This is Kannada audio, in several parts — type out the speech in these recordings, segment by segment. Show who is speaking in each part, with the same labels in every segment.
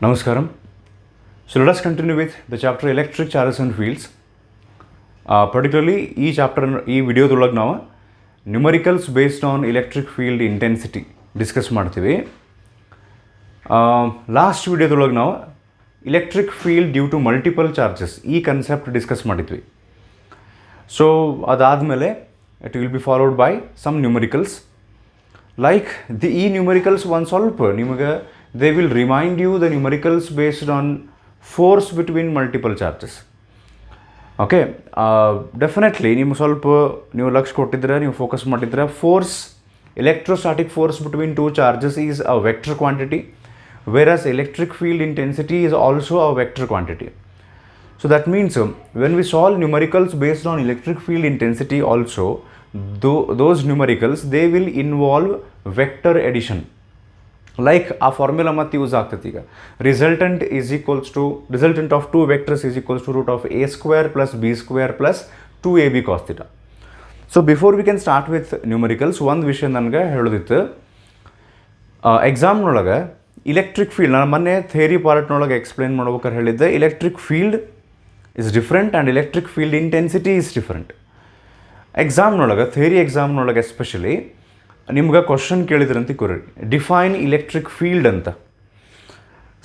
Speaker 1: Namaskaram. So let us continue with the chapter electric charges and fields. Particularly each chapter video tholaga ನಾವು numericals based on electric field intensity discuss ಮಾಡ್ತೀವಿ. Last video tholaga ನಾವು electric field due to multiple charges ಈ concept discuss ಮಾಡಿದ್ವಿ. So ಅದಾದಮೇಲೆ it will be followed by some numericals. Like the numericals ಒಂದು ಸ್ವಲ್ಪ ನಿಮಗೆ they will remind you the numericals based on force between multiple charges. Okay, definitely ನೀವು ಸ್ವಲ್ಪ ನೀವು ಲಕ್ಷ್ಯ ಕೊಟ್ಟಿದ್ರೆ ನೀವು ಫೋಕಸ್ ಮಾಡಿದ್ರೆ force, electrostatic force between two charges is a vector quantity, whereas electric field intensity is also a vector quantity. So that means when we solve numericals based on electric field intensity also, those numericals they will involve vector addition. Like a formula ಮತ್ತೆ ಯೂಸ್ ಆಗ್ತೈತಿ ಈಗ resultant of two vectors is equals to root of a square plus b square plus 2ab cos theta. So before we can start with numericals, ಒಂದು ವಿಷಯ ನನಗೆ ಹೇಳೋದಿತ್ತು. ಎಕ್ಸಾಮ್ನೊಳಗೆ ಇಲೆಕ್ಟ್ರಿಕ್ ಫೀಲ್ಡ್ ನಾನು ಮೊನ್ನೆ ಥಿಯರಿ ಪಾರ್ಟ್ನೊಳಗೆ ಎಕ್ಸ್ಪ್ಲೇನ್ ಮಾಡ್ಬೇಕಾದ್ರೆ ಹೇಳಿದ್ದೆ electric field is different and electric field intensity is different. ಎಕ್ಸಾಮ್ನೊಳಗೆ ಥಿಯರಿ ಎಕ್ಸಾಮ್ನೊಳಗೆ ಎಸ್ಪೆಷಲಿ ನಿಮ್ಗೆ ಕ್ವಶನ್ ಕೇಳಿದ್ರಂತ ಕೊರಿ ಡಿಫೈನ್ ಇಲೆಕ್ಟ್ರಿಕ್ ಫೀಲ್ಡ್ ಅಂತ.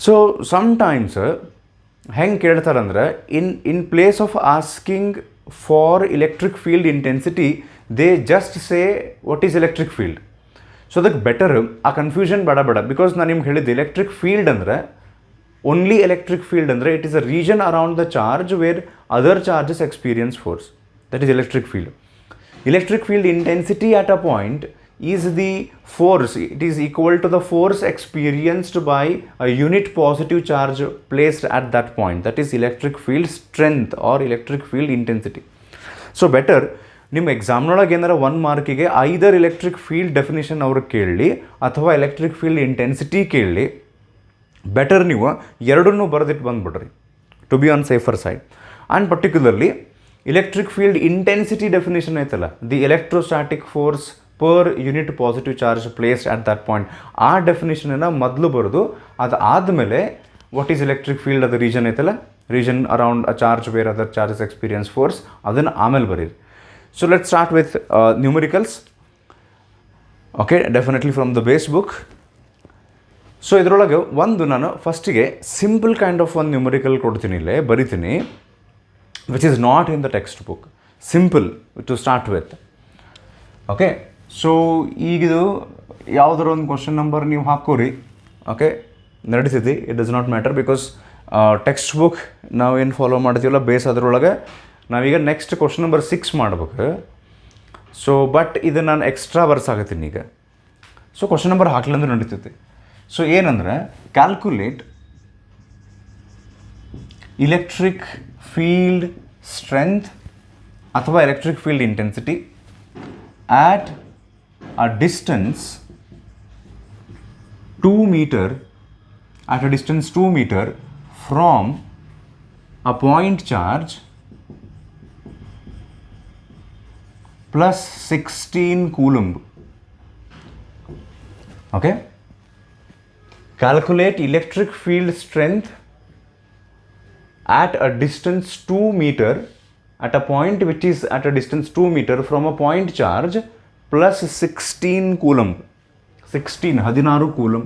Speaker 1: ಸೊ ಸಮ್ಟೈಮ್ಸ್ ಹೆಂಗೆ ಕೇಳ್ತಾರಂದ್ರೆ in place of asking for electric field intensity they just say what is electric field. So ಅದಕ್ಕೆ ಬೆಟರ್ ಆ ಕನ್ಫ್ಯೂಷನ್ ಬೇಡ ಬಿಕಾಸ್ ನಾನು ನಿಮ್ಗೆ ಹೇಳಿದ್ದೆ ಎಲೆಕ್ಟ್ರಿಕ್ ಫೀಲ್ಡ್ ಅಂದರೆ ಓನ್ಲಿ ಎಲೆಕ್ಟ್ರಿಕ್ ಫೀಲ್ಡ್ ಅಂದರೆ it is a region around the charge where other charges experience force, that is electric field. Electric field intensity at a point is the force, it is equal to the force experienced by a unit positive charge placed at that point, that is electric field strength or electric field intensity. So better ನಿಮ್ಮ ಎಕ್ಸಾಮ್ನೊಳಗೆ ಏನಾರ 1 ಮಾರ್ಕಿಗೆ ಐದರ್ ಎಲೆಕ್ಟ್ರಿಕ್ ಫೀಲ್ಡ್ ಡೆಫಿನೇಷನ್ ಅವ್ರು ಕೇಳಲಿ ಅಥವಾ ಎಲೆಕ್ಟ್ರಿಕ್ ಫೀಲ್ಡ್ ಇಂಟೆನ್ಸಿಟಿ ಕೇಳಲಿ, ಬೆಟರ್ ನೀವು ಎರಡನ್ನೂ ಬರೆದಿಟ್ಟು ಬಂದುಬಿಡ್ರಿ to be on safer side. And particularly electric field intensity definition ಐತಲ್ಲ, the electrostatic force per unit positive charge placed at that point, ಆ ಡೆಫಿನೇಷನನ್ನು ಮೊದಲು ಬರೆದು ಅದಾದಮೇಲೆ ವಾಟ್ ಈಸ್ ಎಲೆಕ್ಟ್ರಿಕ್ ಫೀಲ್ಡ್ ಅದು ರೀಜನ್ ಐತಲ್ಲ, region around a charge where other charges experience force, ಅದನ್ನು ಆಮೇಲೆ ಬರೀರಿ. So let start with numericals. Okay, definitely from the base book. So ಇದರೊಳಗೆ ಒಂದು ನಾನು ಫಸ್ಟಿಗೆ ಸಿಂಪಲ್ ಕೈಂಡ್ ಆಫ್ ಒಂದು ನ್ಯೂಮರಿಕಲ್ ಕೊಡ್ತೀನಿ, ಇಲ್ಲೇ ಬರಿತೀನಿ, which is not in the textbook, simple to start with. Okay, so ಈಗಿದು ಯಾವುದರ ಒಂದು ಕ್ವಶನ್ ನಂಬರ್ ನೀವು ಹಾಕೋರಿ, ಓಕೆ ನಡೀತೈತಿ, it does not matter because text book ನಾವೇನು ಫಾಲೋ ಮಾಡ್ತೀವಲ್ಲ ಬೇಸ್ ಅದರೊಳಗೆ ನಾವೀಗ ನೆಕ್ಸ್ಟ್ ಕ್ವಶನ್ ನಂಬರ್ 6 ಮಾಡ್ಬೇಕು. ಸೊ ಬಟ್ ಇದು ನಾನು ಎಕ್ಸ್ಟ್ರಾ ಬರ್ಸಾಕತ್ತೀನಿ ಈಗ. ಸೊ ಕ್ವಶನ್ ನಂಬರ್ ಹಾಕ್ಲಂದ್ರೆ ನಡೀತೈತಿ. ಸೊ ಏನಂದರೆ ಕ್ಯಾಲ್ಕುಲೇಟ್ electric field strength ಅಥವಾ electric field intensity at a distance 2 meter from a point charge plus 16 coulomb. Okay, calculate electric field strength at a distance 2 meter at a point which is at a distance 2 meter from a point charge plus 16 coulomb. 16 coulomb.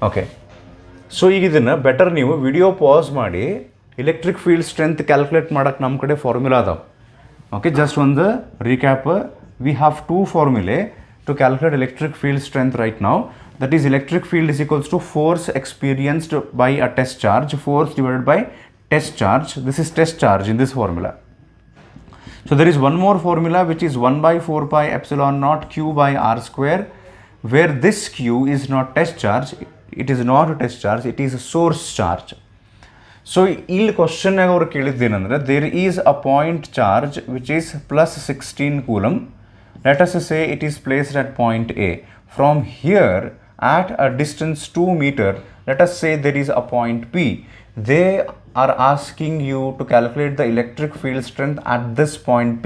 Speaker 1: Okay, so ಈಗ ಇದನ್ನು ಬೆಟರ್ ನೀವು ವಿಡಿಯೋ ಪಾಸ್ ಮಾಡಿ ಎಲೆಕ್ಟ್ರಿಕ್ ಫೀಲ್ಡ್ ಸ್ಟ್ರೆಂತ್ ಕ್ಯಾಲ್ಕುಲೇಟ್ ಮಾಡೋಕ್ಕೆ ನಮ್ಮ ಕಡೆ ಫಾರ್ಮುಲಾ ಅದಾವೆ. ಓಕೆ, ಜಸ್ಟ್ ಒಂದು recap, we have 2 formulae to calculate electric field strength right now. That is electric field is equals to force experienced by a test charge, force divided by test charge. This is test charge in this formula. So there is one more formula which is 1 by 4 pi epsilon naught q by r square, where this q is not test charge, it is not a test charge, it is a source charge. So ಇಲ್ಲಿ ಕ್ವಶನ್ ಅವರು ಕೇಳಿದ್ದೇನೆಂದರೆ there is a point charge which is plus 16 coulomb. Let us say it is placed at point A. From here at a distance 2 meter, let us say there is a point P. They are asking you to calculate the electric field strength at this point P.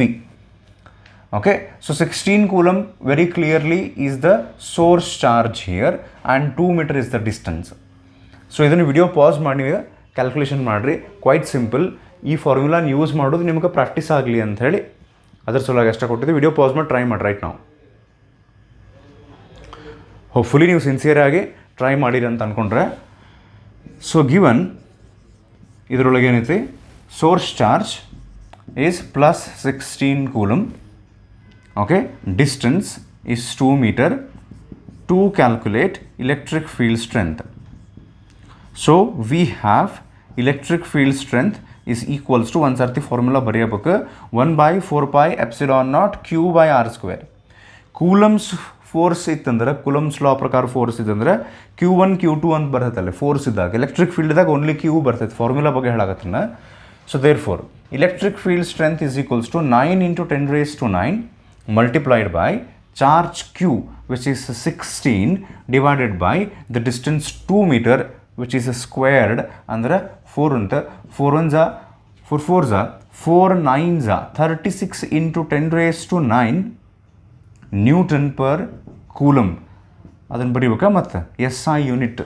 Speaker 1: Okay, so 16 coulomb very clearly is the source charge here and 2 meter is the distance. So ಇದನ್ನು ವಿಡಿಯೋ ಪಾಸ್ ಮಾಡಿ ನೀವು ಕ್ಯಾಲ್ಕುಲೇಷನ್ ಮಾಡಿರಿ. Quite simple. ಈ ಫಾರ್ಮುಲಾನ ಯೂಸ್ ಮಾಡೋದು ನಿಮ್ಗೆ ಪ್ರಾಕ್ಟೀಸ್ ಆಗಲಿ ಅಂಥೇಳಿ ಅದ್ರ ಸಲುವಾಗಿ ಅಷ್ಟೇ ಕೊಟ್ಟಿದ್ದು. ವಿಡಿಯೋ ಪಾಸ್ ಮಾಡಿ ಟ್ರೈ ಮಾಡಿ ರೈಟ್ ನಾವು. ಹೋಪ್ಫುಲಿ ನೀವು ಸಿನ್ಸಿಯರಾಗಿ ಟ್ರೈ ಮಾಡಿರಿ ಅಂತ ಅಂದ್ಕೊಂಡ್ರೆ. ಸೊ ಗಿವನ್ ಇದರೊಳಗೆ ಏನೈತಿ, source charge is plus 16 coulomb. Okay, distance is 2 meter. To calculate electric field strength. So we have electric field strength is equals to ಒಂದು ಸರ್ತಿ ಫಾರ್ಮುಲಾ ಬರೆಯಬೇಕು, 1/4πε0 Q/r². ಕೂಲಮ್ಸ್ ಫೋರ್ಸ್ ಇತ್ತಂದ್ರೆ, ಕೂಲಮ್ಸ್ ಲಾ ಪ್ರಕಾರ ಫೋರ್ಸ್ ಇತ್ತಂದ್ರೆ Q1 Q2 ಅಂತ ಬರ್ತೈತಲ್ಲ ಫೋರ್ಸ್ ಇದ್ದಾಗ. ಎಲೆಕ್ಟ್ರಿಕ್ ಫೀಲ್ಡ್ದಾಗ ಓನ್ಲಿ Q ಬರ್ತೈತೆ. ಫಾರ್ಮುಲಾ ಬಗ್ಗೆ ಹೇಳಾಕತ್ತನ. So therefore electric field strength is equals to 9 × 10⁻⁹ multiplied by charge Q which is 16 divided by the distance 2 meter which is squared ಅಂದ್ರೆ 4 ಅಂತ 4 1 4 4 4 9 36 × 10⁻⁹ ನ್ಯೂಟನ್ ಪರ್ ಕೂಲಮ್. ಅದನ್ನು ಬರೀಬೇಕಾ ಮತ್ತು SI ಯೂನಿಟ್.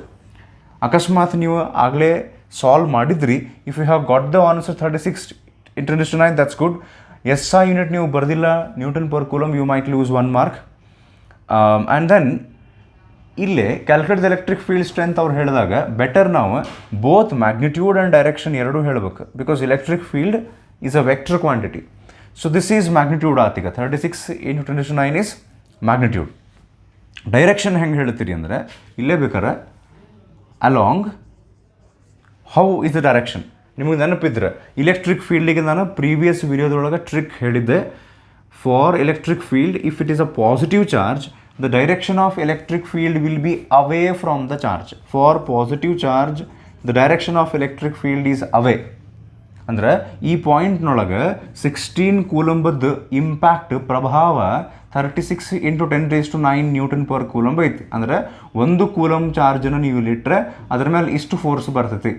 Speaker 1: ಅಕಸ್ಮಾತ್ ನೀವು ಆಗಲೇ ಸಾಲ್ವ್ ಮಾಡಿದ್ರಿ, if you have got the answer 36 × 10⁻⁹ that's good. SI unit ನೀವು ಬರೆದಿಲ್ಲ newton per coulomb, you might lose 1 mark. And then ಇಲ್ಲೇ calculate the electric field strength ಅವ್ರು ಹೇಳಿದಾಗ ಬೆಟರ್ ನಾವು ಬೋತ್ ಮ್ಯಾಗ್ನಿಟ್ಯೂಡ್ ಆ್ಯಂಡ್ ಡೈರೆಕ್ಷನ್ ಎರಡೂ ಹೇಳಬೇಕು. Because electric field is a vector quantity. So this is magnitude ಆತೀಗ. 36 × 10⁻⁹ ಈಸ್ ಮ್ಯಾಗ್ನಿಟ್ಯೂಡ್. ಡೈರೆಕ್ಷನ್ ಹೆಂಗೆ ಹೇಳ್ತೀರಿ ಅಂದರೆ ಇಲ್ಲೇ ಬೇಕಾರೆ along. How is the direction? ನಿಮಗೆ ನೆನಪಿದ್ರೆ ಎಲೆಕ್ಟ್ರಿಕ್ ಫೀಲ್ಡಿಗೆ ನಾನು ಪ್ರೀವಿಯಸ್ ವಿಡಿಯೋದೊಳಗೆ ಟ್ರಿಕ್ ಹೇಳಿದ್ದೆ. For electric field, if it is a positive charge, the direction of electric field will be away from the charge. For positive charge, the direction of electric field is away. ಅಂದರೆ ಈ ಪಾಯಿಂಟ್ನೊಳಗೆ 16 ಕೂಲಂಬದ್ದು ಇಂಪ್ಯಾಕ್ಟ್ ಪ್ರಭಾವ 36 × 10⁻⁹ ನ್ಯೂಟನ್ ಪರ್ ಕೂಲಂಬ್ ಐತಿ. ಅಂದರೆ 1 ಕೂಲಮ್ ಚಾರ್ಜನ್ನು ನೀವು ಇಟ್ಟರೆ ಅದರ ಮೇಲೆ ಇಷ್ಟು ಫೋರ್ಸ್ ಬರ್ತೈತಿ.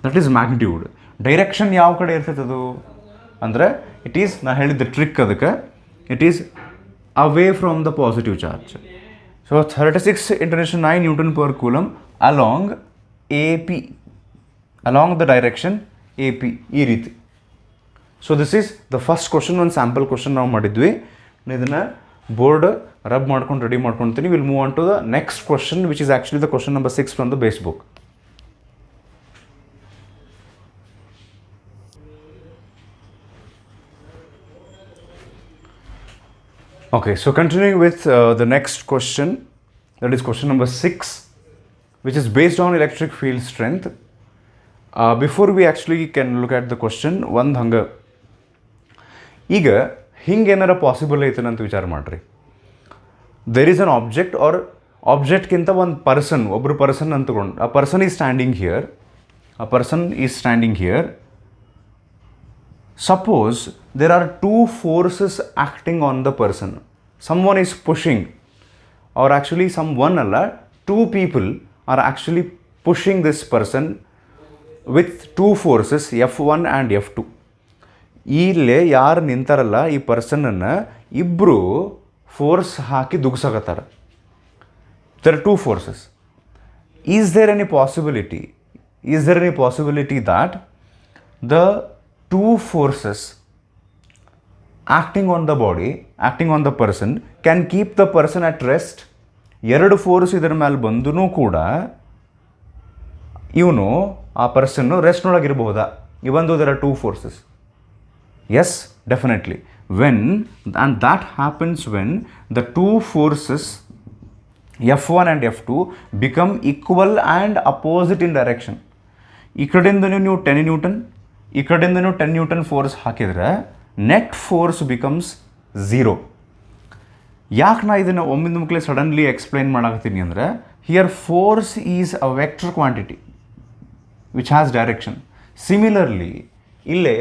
Speaker 1: That is magnitude. ಡೈರೆಕ್ಷನ್ ಯಾವ ಕಡೆ ಇರ್ತೈತೆ ಅದು ಅಂದರೆ ಇಟ್ ಈಸ್, ನಾ ಹೇಳಿದ್ದ ಟ್ರಿಕ್ ಅದಕ್ಕೆ, it is away from the positive charge. So 36 × 10⁹ Newton per coulomb along AP, along the direction AP ಈ ರೀತಿ. So this is the first question. ಒಂದು ಸ್ಯಾಂಪಲ್ ಕ್ವಶನ್ ನಾವು ಮಾಡಿದ್ವಿ. ಇದನ್ನು ಬೋರ್ಡ್ ರಬ್ ಮಾಡ್ಕೊಂಡು ರೆಡಿ ಮಾಡ್ಕೊಳ್ತೀನಿ. Will move on to the next question which is actually the question number 6 from the base book. Okay, so continuing with the next question, that is question number 6, which is based on electric field strength. Before we actually can look at the question, ಒಂದು ಹಂಗೆ ಈಗ ಹಿಂಗೆ ಏನಾರ ಪಾಸಿಬಲ್ ಐತನ ಅಂತ ವಿಚಾರ ಮಾಡಿರಿ. There is an object or ಆಬ್ಜೆಕ್ಟ್ಗಿಂತ ಒಂದು ಪರ್ಸನ್, ಒಬ್ಬರು ಪರ್ಸನ್ ಅಂತ ತಗೊಂಡು, ಆ ಪರ್ಸನ್ ಈಸ್ ಸ್ಟ್ಯಾಂಡಿಂಗ್ ಹಿಯರ್, ಆ person is standing here. Suppose there are two forces acting on the person. Someone is pushing, or actually someone alla, two people are actually pushing this person with two forces F1 and F2. ಇಲ್ಲೇ ಯಾರು ನಿಂತಾರಲ್ಲ ಈ ಪರ್ಸನನ್ನು ಇಬ್ಬರು ಫೋರ್ಸ್ ಹಾಕಿ ದುಗ್ಸಾಕತ್ತಾರ. there are two forces. Is there any possibility that the two forces acting on the body, acting on the person, can keep the person at rest? ಎರಡು ಫೋರ್ಸ್ ಇದರ ಮೇಲೆ ಬಂದೂ ಕೂಡ ಇವನು ಆ ಪರ್ಸನ್ನು ರೆಸ್ಟ್ನೊಳಗಿರಬಹುದಾ? Even though there are two forces. Yes, definitely. When and that happens when the two forces F1 and F2 become equal and opposite in direction. ಈ ಕಡೆಯಿಂದ ನೀವು 10 ನ್ಯೂಟನ್, ಈ ಕಡೆಯಿಂದ ನೀವು 10 ನ್ಯೂಟನ್ ಫೋರ್ಸ್ ಹಾಕಿದರೆ ನೆಟ್ ಫೋರ್ಸ್ ಬಿಕಮ್ಸ್ 0. ಯಾಕೆ ನಾ ಇದನ್ನು ಒಮ್ಮಿಂದ ಮುಕ್ಲೆ ಸಡನ್ಲಿ ಎಕ್ಸ್ಪ್ಲೈನ್ ಮಾಡಾಕತ್ತೀನಿ ಅಂದರೆ, here force is a vector quantity which has direction. Similarly ಇಲ್ಲೇ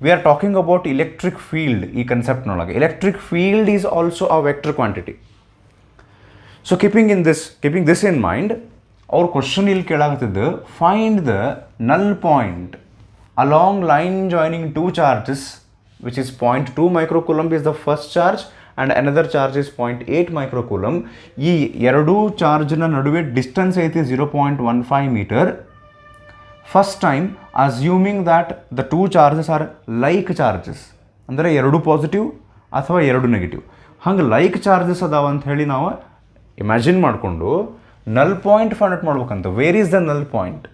Speaker 1: we are talking about electric field. ಈ ಕನ್ಸೆಪ್ಟ್ನೊಳಗೆ electric field is also a vector quantity. So keeping this in mind, ಅವ್ರ ಕ್ವಶನ್ ಇಲ್ಲಿ ಕೇಳಾಕತ್ತಿದ್ದು, find the null point along line joining two charges, which is 0.2 microcoulomb is the first charge and another charge is 0.8 microcoulomb. ಈ ಎರಡೂ ಚಾರ್ಜ್ನ ನಡುವೆ ಡಿಸ್ಟೆನ್ಸ್ ಐತಿ 0.15 metre. First time assuming that the two charges are like charges, ಅಂದರೆ ಎರಡು ಪಾಸಿಟಿವ್ ಅಥವಾ ಎರಡು ನೆಗೆಟಿವ್. ಹಂಗೆ ಲೈಕ್ ಚಾರ್ಜಸ್ ಅದಾವ ಅಂತ ಹೇಳಿ ನಾವು ಇಮ್ಯಾಜಿನ್ ಮಾಡಿಕೊಂಡು ನಲ್ ಪಾಯಿಂಟ್ ಫೈಂಡ್ ಔಟ್ ಮಾಡ್ಬೇಕಂತ. Where is the null point?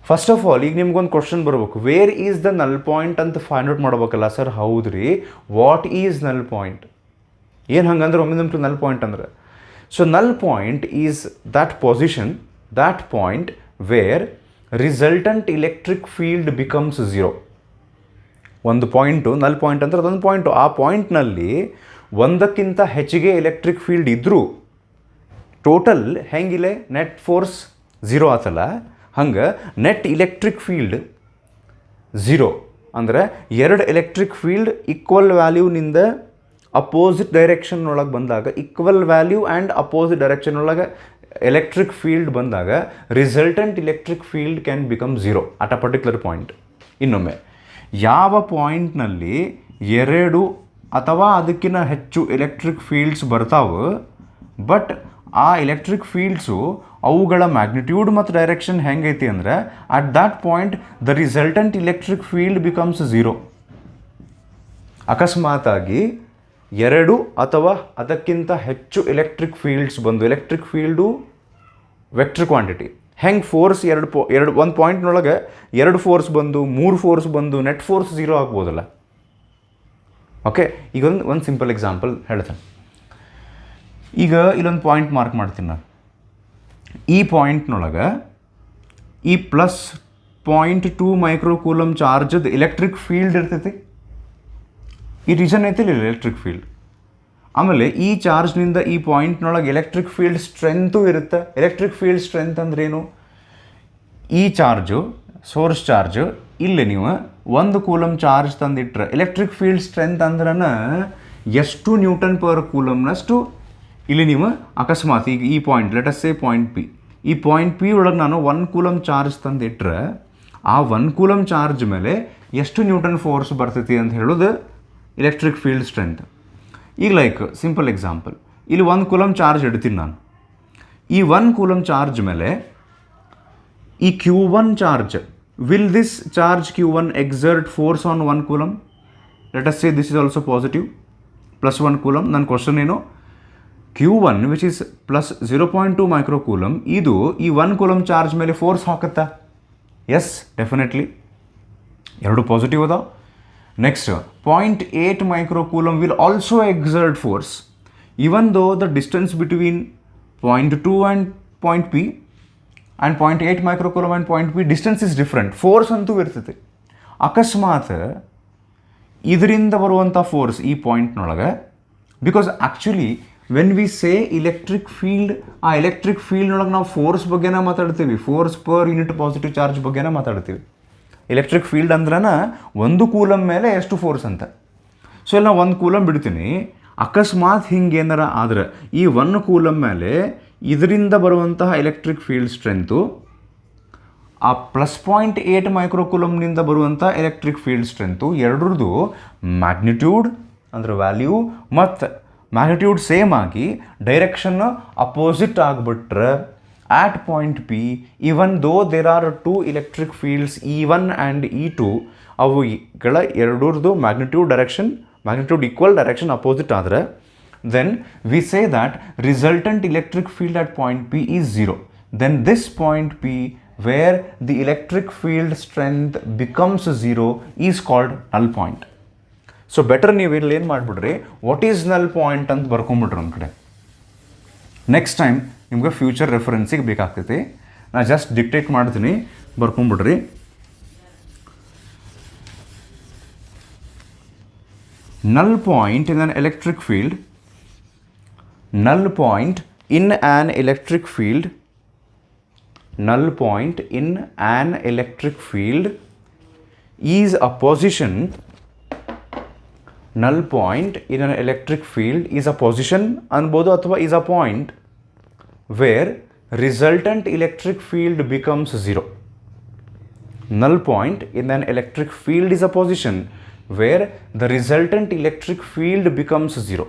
Speaker 1: First of all ಈಗ ನಿಮ್ಗೊಂದು ಕ್ವಶನ್ ಬರ್ಬೇಕು, where is the null point ಅಂತ ಫೈಂಡ್ ಔಟ್ ಮಾಡ್ಬೇಕಲ್ಲ ಸರ್. ಹೌದ್ರಿ, ವಾಟ್ ಈಸ್ ನಲ್ ಪಾಯಿಂಟ್? ಏನು ಹಂಗಂದ್ರೆ ಒಮ್ಮೆ ನಮ್ಗೆ ನಲ್ ಪಾಯಿಂಟ್ ಅಂದ್ರೆ, so null point is that position, that point where resultant electric field becomes zero. ಒಂದು ಪಾಯಿಂಟು, ನಲ್ ಪಾಯಿಂಟ್ ಅಂದ್ರೆ ಅದೊಂದು ಪಾಯಿಂಟು. ಆ ಪಾಯಿಂಟ್ನಲ್ಲಿ ಒಂದಕ್ಕಿಂತ ಹೆಚ್ಚಿಗೆ ಎಲೆಕ್ಟ್ರಿಕ್ ಫೀಲ್ಡ್ ಇದ್ದರೂ ಟೋಟಲ್ ಹೆಂಗಿಲ್ಲ, ನೆಟ್ ಫೋರ್ಸ್ ಝೀರೋ ಆತಲ್ಲ, ಹಂಗೆ ನೆಟ್ ಇಲೆಕ್ಟ್ರಿಕ್ ಫೀಲ್ಡ್ ಝೀರೋ. ಅಂದರೆ ಎರಡು ಎಲೆಕ್ಟ್ರಿಕ್ ಫೀಲ್ಡ್ ಈಕ್ವಲ್ ವ್ಯಾಲ್ಯೂನಿಂದ ಅಪೋಸಿಟ್ ಡೈರೆಕ್ಷನ್ ಒಳಗೆ ಬಂದಾಗ, equal value and opposite direction ಒಳಗೆ ಎಲೆಕ್ಟ್ರಿಕ್ ಫೀಲ್ಡ್ ಬಂದಾಗ resultant electric field can become zero at a particular point. ಇನ್ನೊಮ್ಮೆ, ಯಾವ ಪಾಯಿಂಟ್ನಲ್ಲಿ ಎರಡು ಅಥವಾ ಅದಕ್ಕಿಂತ ಹೆಚ್ಚು ಎಲೆಕ್ಟ್ರಿಕ್ ಫೀಲ್ಡ್ಸ್ ಬರ್ತಾವೆ, ಬಟ್ ಆ ಎಲೆಕ್ಟ್ರಿಕ್ ಫೀಲ್ಡ್ಸು ಅವುಗಳ ಮ್ಯಾಗ್ನಿಟ್ಯೂಡ್ ಮತ್ತು ಡೈರೆಕ್ಷನ್ ಹೆಂಗೈತಿ ಅಂದರೆ at that point the resultant electric field becomes zero. ಅಕಸ್ಮಾತಾಗಿ ಎರಡು ಅಥವಾ ಅದಕ್ಕಿಂತ ಹೆಚ್ಚು ಎಲೆಕ್ಟ್ರಿಕ್ ಫೀಲ್ಡ್ಸ್ ಬಂದು, ಎಲೆಕ್ಟ್ರಿಕ್ ಫೀಲ್ಡು ವೆಕ್ಟರ್ ಕ್ವಾಂಟಿಟಿ, ಹೆಂಗೆ ಫೋರ್ಸ್ ಒಂದು ಪಾಯಿಂಟ್ನೊಳಗೆ ಎರಡು ಫೋರ್ಸ್ ಬಂದು, ಮೂರು ಫೋರ್ಸ್ ಬಂದು, ನೆಟ್ ಫೋರ್ಸ್ ಝೀರೋ ಆಗ್ಬೋದಲ್ಲ. ಓಕೆ, ಈಗ ಒಂದು ಸಿಂಪಲ್ ಎಕ್ಸಾಂಪಲ್ ಹೇಳ್ತೇನೆ. ಈಗ ಇಲ್ಲೊಂದು ಪಾಯಿಂಟ್ ಮಾರ್ಕ್ ಮಾಡ್ತೀನಿ ನಾನು. ಈ ಪಾಯಿಂಟ್ನೊಳಗೆ ಈ ಪ್ಲಸ್ 0.2 ಮೈಕ್ರೋಕೂಲಮ್ ಚಾರ್ಜದ ಎಲೆಕ್ಟ್ರಿಕ್ ಫೀಲ್ಡ್ ಇರ್ತೈತಿ. ಈ ರೀಸನ್ ಐತಿ ಇಲ್ಲ ಎಲೆಕ್ಟ್ರಿಕ್ ಫೀಲ್ಡ್. ಆಮೇಲೆ ಈ ಚಾರ್ಜ್ನಿಂದ ಈ ಪಾಯಿಂಟ್ನೊಳಗೆ ಎಲೆಕ್ಟ್ರಿಕ್ ಫೀಲ್ಡ್ ಸ್ಟ್ರೆಂತು ಇರುತ್ತೆ. ಎಲೆಕ್ಟ್ರಿಕ್ ಫೀಲ್ಡ್ ಸ್ಟ್ರೆಂತ್ ಅಂದ್ರೇನು? ಈ ಚಾರ್ಜು, ಸೋರ್ಸ್ ಚಾರ್ಜು, ಇಲ್ಲಿ ನೀವು 1 ಕೂಲಮ್ ಚಾರ್ಜ್ ತಂದಿಟ್ರೆ ಎಲೆಕ್ಟ್ರಿಕ್ ಫೀಲ್ಡ್ ಸ್ಟ್ರೆಂತ್ ಅಂದ್ರೆ ಎಷ್ಟು ನ್ಯೂಟನ್ ಪರ್ ಕೂಲಮ್ನಷ್ಟು ಇಲ್ಲಿ ನೀವು ಅಕಸ್ಮಾತ್ ಈಗ ಈ point, let us say point P, ಈ ಪಾಯಿಂಟ್ ಪಿ ಒಳಗೆ ನಾನು 1 ಕೂಲಮ್ ಚಾರ್ಜ್ ತಂದಿಟ್ರೆ ಆ 1 ಕೂಲಮ್ ಚಾರ್ಜ್ ಮೇಲೆ ಎಷ್ಟು ನ್ಯೂಟನ್ ಫೋರ್ಸ್ ಬರ್ತೈತಿ ಅಂತ ಹೇಳೋದು ಎಲೆಕ್ಟ್ರಿಕ್ ಫೀಲ್ಡ್ ಸ್ಟ್ರೆಂತ್. ಈಗ ಲೈಕ್ ಸಿಂಪಲ್ ಎಕ್ಸಾಂಪಲ್, ಇಲ್ಲಿ 1 ಕೂಲಮ್ ಚಾರ್ಜ್ ಇಡ್ತೀನಿ ನಾನು. ಈ 1 ಕೂಲಮ್ ಚಾರ್ಜ್ ಮೇಲೆ ಈ Q1 charge, will this charge Q1 exert force on 1 coulomb? Let us say this is also positive, plus 1 coulomb. ನನ್ನ ಕ್ವಶನ್ ಏನು, Q1 which is plus 0.2 microcoulomb, ಇದು ಈ 1 ಕೂಲಮ್ ಚಾರ್ಜ್ ಮೇಲೆ ಫೋರ್ಸ್ ಹಾಕುತ್ತಾ? ಎಸ್, ಡೆಫಿನೆಟ್ಲಿ, ಎರಡು ಪಾಸಿಟಿವ್ ಅದಾವ. Next 0.8 microcoulomb will also exert force even though the distance between point 2 and point P and 0.8 microcoulomb and point P distance is different. Force ಅಂತೂ ಇರ್ತೈತಿ. ಅಕಸ್ಮಾತ್ ಇದರಿಂದ ಬರುವಂಥ ಫೋರ್ಸ್ ಈ ಪಾಯಿಂಟ್ನೊಳಗೆ, because actually when we say electric field, ಆ ಎಲೆಕ್ಟ್ರಿಕ್ ಫೀಲ್ಡ್ನೊಳಗೆ ನಾವು ಫೋರ್ಸ್ ಬಗ್ಗೆನೇ ಮಾತಾಡ್ತೀವಿ, force per unit positive charge ಬಗ್ಗೆನೇ ಮಾತಾಡ್ತೀವಿ. ಎಲೆಕ್ಟ್ರಿಕ್ ಫೀಲ್ಡ್ ಅಂದ್ರನ 1 ಕೂಲಮ್ ಮೇಲೆ ಎಷ್ಟು ಫೋರ್ಸ್ ಅಂತ. ಸೊ ಇಲ್ಲಿ ನಾವು 1 ಕೂಲಮ್ ಬಿಡ್ತೀನಿ, ಅಕಸ್ಮಾತ್ ಹಿಂಗೆ ಏನಾರ ಆದರೆ ಈ 1 ಕೂಲಮ್ ಮೇಲೆ ಇದರಿಂದ ಬರುವಂತಹ ಎಲೆಕ್ಟ್ರಿಕ್ ಫೀಲ್ಡ್ ಸ್ಟ್ರೆಂತು ಆ ಪ್ಲಸ್ 0.8 ಮೈಕ್ರೋಕೂಲಮ್ನಿಂದ ಬರುವಂಥ ಎಲೆಕ್ಟ್ರಿಕ್ ಫೀಲ್ಡ್ ಸ್ಟ್ರೆಂತು ಎರಡರದ್ದು ಮ್ಯಾಗ್ನಿಟ್ಯೂಡ್ ಅಂದರೆ ವ್ಯಾಲ್ಯೂ ಮತ್ತು ಮ್ಯಾಗ್ನಿಟ್ಯೂಡ್ ಸೇಮ್ ಆಗಿ ಡೈರೆಕ್ಷನ್ ಅಪೋಸಿಟ್ ಆಗಿಬಿಟ್ರೆ at point P, even though there are 2 electric fields E1 and E2, ಅವುಗಳ ಎರಡರದ್ದು magnitude equal direction opposite ಆದರೆ, then we say that resultant electric field at point P is 0. Then this point P where the electric field strength becomes 0 is called null point. So better ನೀವು ಇಲ್ಲಿ ಏನು ಮಾಡಿಬಿಡ್ರಿ, ವಾಟ್ ಈಸ್ ನಲ್ ಪಾಯಿಂಟ್ ಅಂತ ಬರ್ಕೊಂಬಿಟ್ರಿ ಒಂದು ಕಡೆ. ನೆಕ್ಸ್ಟ್ ಟೈಮ್ ನಿಮ್ಗೆ ಫ್ಯೂಚರ್ ರೆಫರೆನ್ಸಿಗೆ ಬೇಕಾಗ್ತೈತಿ. ನಾನು ಜಸ್ಟ್ ಡಿಕ್ಟೇಟ್ ಮಾಡ್ತೀನಿ, ಬರ್ಕೊಂಬಿಡ್ರಿ. null point in an electric field, null point in an electric field, null point in an electric field is a position, null point in an electric field is a position ಅನ್ಬೋದು ಅಥವಾ is a point where resultant electric field becomes 0. Null point in an electric field is a position where the resultant electric field becomes zero.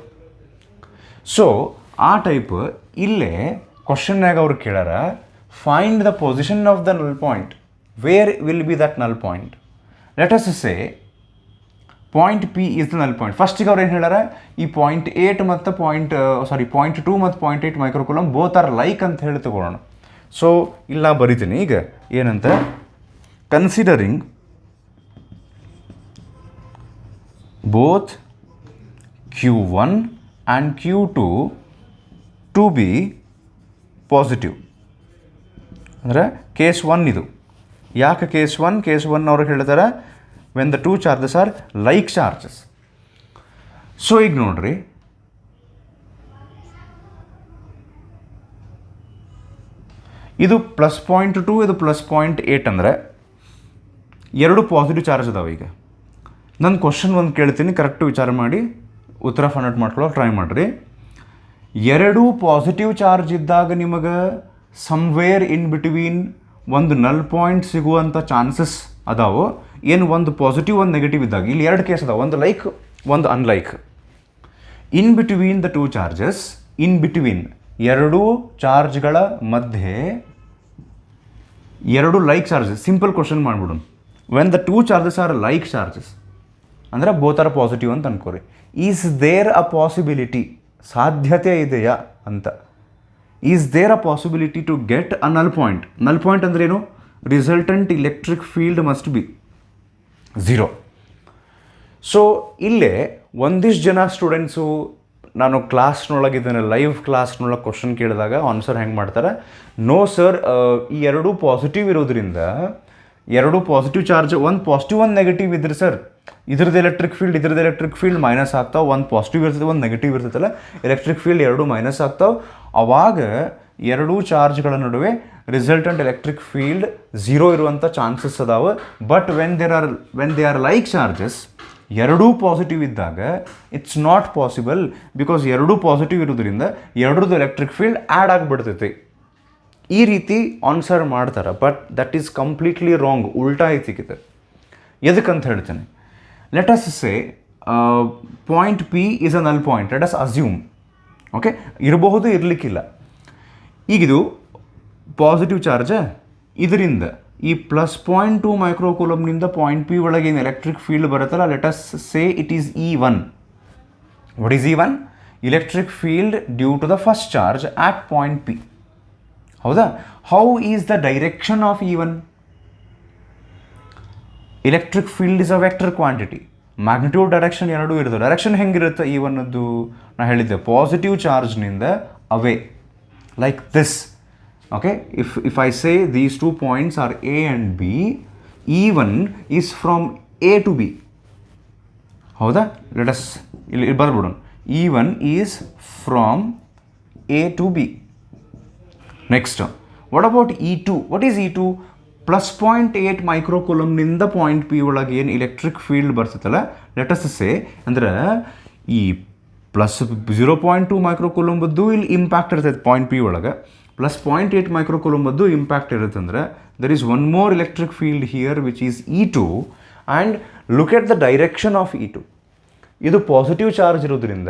Speaker 1: So ಆ ಟೈಪ್ ಇಲ್ಲೇ ಕ್ವಶನ್ನಾಗ ಅವ್ರು ಕೇಳ್ಯಾರ, find the position of the null point, where will be that null point. Let us say point P is the null point. ಫಸ್ಟಿಗೆ ಅವ್ರು ಏನು ಹೇಳ್ಯಾರ, ಈ .8 ಮತ್ತು .2 ಮತ್ತು .8 ಮೈಕ್ರೋಕೂಲಮ್ ಬೋತ್ ಆರ್ ಲೈಕ್ ಅಂತ ಹೇಳಿ ತಗೊಳ್ಳೋಣ. ಸೊ ಇಲ್ಲಿ ನಾ ಬರಿತೀನಿ ಈಗ ಏನಂತ, considering both Q1 and Q2 to be positive. ಅಂದರೆ ಕೇಸ್ 1 ಇದು. ಯಾಕೆ ಕೇಸ್ 1 ಅವ್ರು ಹೇಳ್ತಾರೆ, when the two charges are like charges. So ಈಗ ನೋಡ್ರಿ, ಇದು +0.2, ಇದು +0.8 ಅಂದರೆ ಎರಡು ಪಾಸಿಟಿವ್ ಚಾರ್ಜ್ ಅದಾವೆ. ಈಗ ನನ್ನ ಕ್ವಶನ್ ಒಂದು ಕೇಳ್ತೀನಿ, ಕರೆಕ್ಟು ವಿಚಾರ ಮಾಡಿ ಉತ್ತರ ಫೈಂಡ್ ಔಟ್ ಮಾಡ್ಕೊಳ್ಳೋಕೆ ಟ್ರೈ ಮಾಡಿರಿ. ಎರಡು ಪಾಸಿಟಿವ್ ಚಾರ್ಜ್ ಇದ್ದಾಗ ನಿಮಗೆ ಸಮ್ವೇರ್ ಇನ್ ಬಿಟ್ವೀನ್ ಒಂದು ನಲ್ ಪಾಯಿಂಟ್ ಸಿಗುವಂಥ ಚಾನ್ಸಸ್ ಅದಾವೆ. ಏನು ಒಂದು ಪಾಸಿಟಿವ್ ಒಂದು ನೆಗೆಟಿವ್ ಇದ್ದಾಗ ಇಲ್ಲಿ ಎರಡು ಕೇಸ್ ಅದಾವೆ, ಒಂದು ಲೈಕ್ ಒಂದು unlike. In between the two charges, in between ಎರಡೂ ಚಾರ್ಜ್ಗಳ ಮಧ್ಯೆ ಎರಡು ಲೈಕ್ ಚಾರ್ಜಸ್. ಸಿಂಪಲ್ ಕ್ವಶನ್ ಮಾಡ್ಬಿಡೋಣ, when the two charges are like charges ಅಂದರೆ ಬೋತ್ ಆರ್ ಪಾಸಿಟಿವ್ ಅಂತ ಅನ್ಕೋರಿ. ಈಸ್ ದೇರ್ ಅ ಪಾಸಿಬಿಲಿಟಿ, ಸಾಧ್ಯತೆ ಇದೆಯಾ ಅಂತ. Is there a possibility to get a null point. Null point ಅಂದ್ರೆ ಏನು? Resultant electric field must be zero. So ಇಲ್ಲೇ ಒಂದಿಷ್ಟು ಜನ ಸ್ಟೂಡೆಂಟ್ಸು ನಾನು ಕ್ಲಾಸ್ನೊಳಗಿದ್ದೇನೆ, ಲೈವ್ ಕ್ಲಾಸ್ನೊಳಗೆ ಕ್ವಶನ್ ಕೇಳಿದಾಗ ಆನ್ಸರ್ ಹೆಂಗೆ ಮಾಡ್ತಾರೆ, ನೋ ಸರ್, ಈ ಎರಡೂ ಪಾಸಿಟಿವ್ ಇರೋದ್ರಿಂದ, ಎರಡು ಪಾಸಿಟಿವ್ ಚಾರ್ಜ್, ಒಂದು ಪಾಸಿಟಿವ್ ಒಂದು ನೆಗೆಟಿವ್ ಇದ್ರೆ ಸರ್ ಇದ್ರದ್ದು ಎಲೆಕ್ಟ್ರಿಕ್ ಫೀಲ್ಡ್ ಮೈನಸ್ ಆಗ್ತಾವೆ. ಒಂದು ಪಾಸಿಟಿವ್ ಇರ್ತದೆ, ಒಂದು ನೆಗೆಟಿವ್ ಇರ್ತೈತಲ್ಲ, ಎಲೆಕ್ಟ್ರಿಕ್ ಫೀಲ್ಡ್ ಎರಡು ಮೈನಸ್ ಆಗ್ತಾವೆ. ಅವಾಗ ಎರಡೂ ಚಾರ್ಜ್ಗಳ ನಡುವೆ ರಿಸಲ್ಟೆಂಟ್ ಎಲೆಕ್ಟ್ರಿಕ್ ಫೀಲ್ಡ್ ಝೀರೋ ಇರುವಂಥ ಚಾನ್ಸಸ್ ಅದಾವೆ. But when they are like charges, ಎರಡೂ ಪಾಸಿಟಿವ್ ಇದ್ದಾಗ ಇಟ್ಸ್ ನಾಟ್ ಪಾಸಿಬಲ್, ಬಿಕಾಸ್ ಎರಡೂ ಪಾಸಿಟಿವ್ ಇರೋದ್ರಿಂದ ಎರಡರದ್ದು ಎಲೆಕ್ಟ್ರಿಕ್ ಫೀಲ್ಡ್ ಆ್ಯಡ್ ಆಗಿಬಿಡ್ತೈತಿ. ಈ ರೀತಿ ಆನ್ಸರ್ ಮಾಡ್ತಾರೆ. But that is completely wrong, ಉಲ್ಟಾ ಐತಿಗಿದೆ. ಎದಕ್ಕಂತ ಹೇಳ್ತೇನೆ, let us say point P is a null point, let us assume. Okay, ಇರಬಹುದು, ಇರಲಿಕ್ಕಿಲ್ಲ. ಈಗಿದು ಪಾಸಿಟಿವ್ ಚಾರ್ಜ್, ಇದರಿಂದ ಈ +0.2 ಮೈಕ್ರೋಕೂಲಮ್ನಿಂದ ಪಾಯಿಂಟ್ ಪಿ ಒಳಗೆ ಏನು ಎಲೆಕ್ಟ್ರಿಕ್ ಫೀಲ್ಡ್ ಬರುತ್ತಲ್ಲ, let us say it is E1. What is E1? Electric field due to the first charge at point P. ಹೌದಾ? How is the direction of E1? Electric field is a vector quantity. Magnitude direction ಎರಡೂ ಇರ್ತದೆ. ಡೈರೆಕ್ಷನ್ ಹೆಂಗಿರುತ್ತೆ E1 ಅದು? ನಾನು ಹೇಳಿದ್ದೆ, ಪಾಸಿಟಿವ್ ಚಾರ್ಜ್ನಿಂದ away, like this. Okay, if I say these 2 points are A and B, E1 is from A to B. ಹೌದಾ? let us ಇಲ್ಲಿ ಬರ್ಬಿಡೋಣ. E1 is from A to B. Next, what about E2? What is E2? +0.8 ಮೈಕ್ರೋಕೂಲಮ್ನಿಂದ ಪಾಯಿಂಟ್ ಪಿ ಒಳಗೆ ಏನು ಎಲೆಕ್ಟ್ರಿಕ್ ಫೀಲ್ಡ್ ಬರ್ತೈತಲ್ಲ, ಲೆಟ್ ಅಸ್ ಸೇ ಅಂದ್ರೆ ಈ +0.2 ಮೈಕ್ರೋಕೂಲಮ್ ಬದ್ದು ಇಲ್ಲಿ ಇಂಪ್ಯಾಕ್ಟ್ ಇರ್ತೈತೆ ಪಾಯಿಂಟ್ ಪಿ ಒಳಗೆ, +0.8 ಮೈಕ್ರೋಕೂಲಮ್ ಬದ್ದು ಇಂಪ್ಯಾಕ್ಟ್ ಇರುತ್ತೆ. ಅಂದರೆ there is one more electric field here which is E2, and look at the direction of E2. ಇದು ಪಾಸಿಟಿವ್ ಚಾರ್ಜ್ ಇರೋದ್ರಿಂದ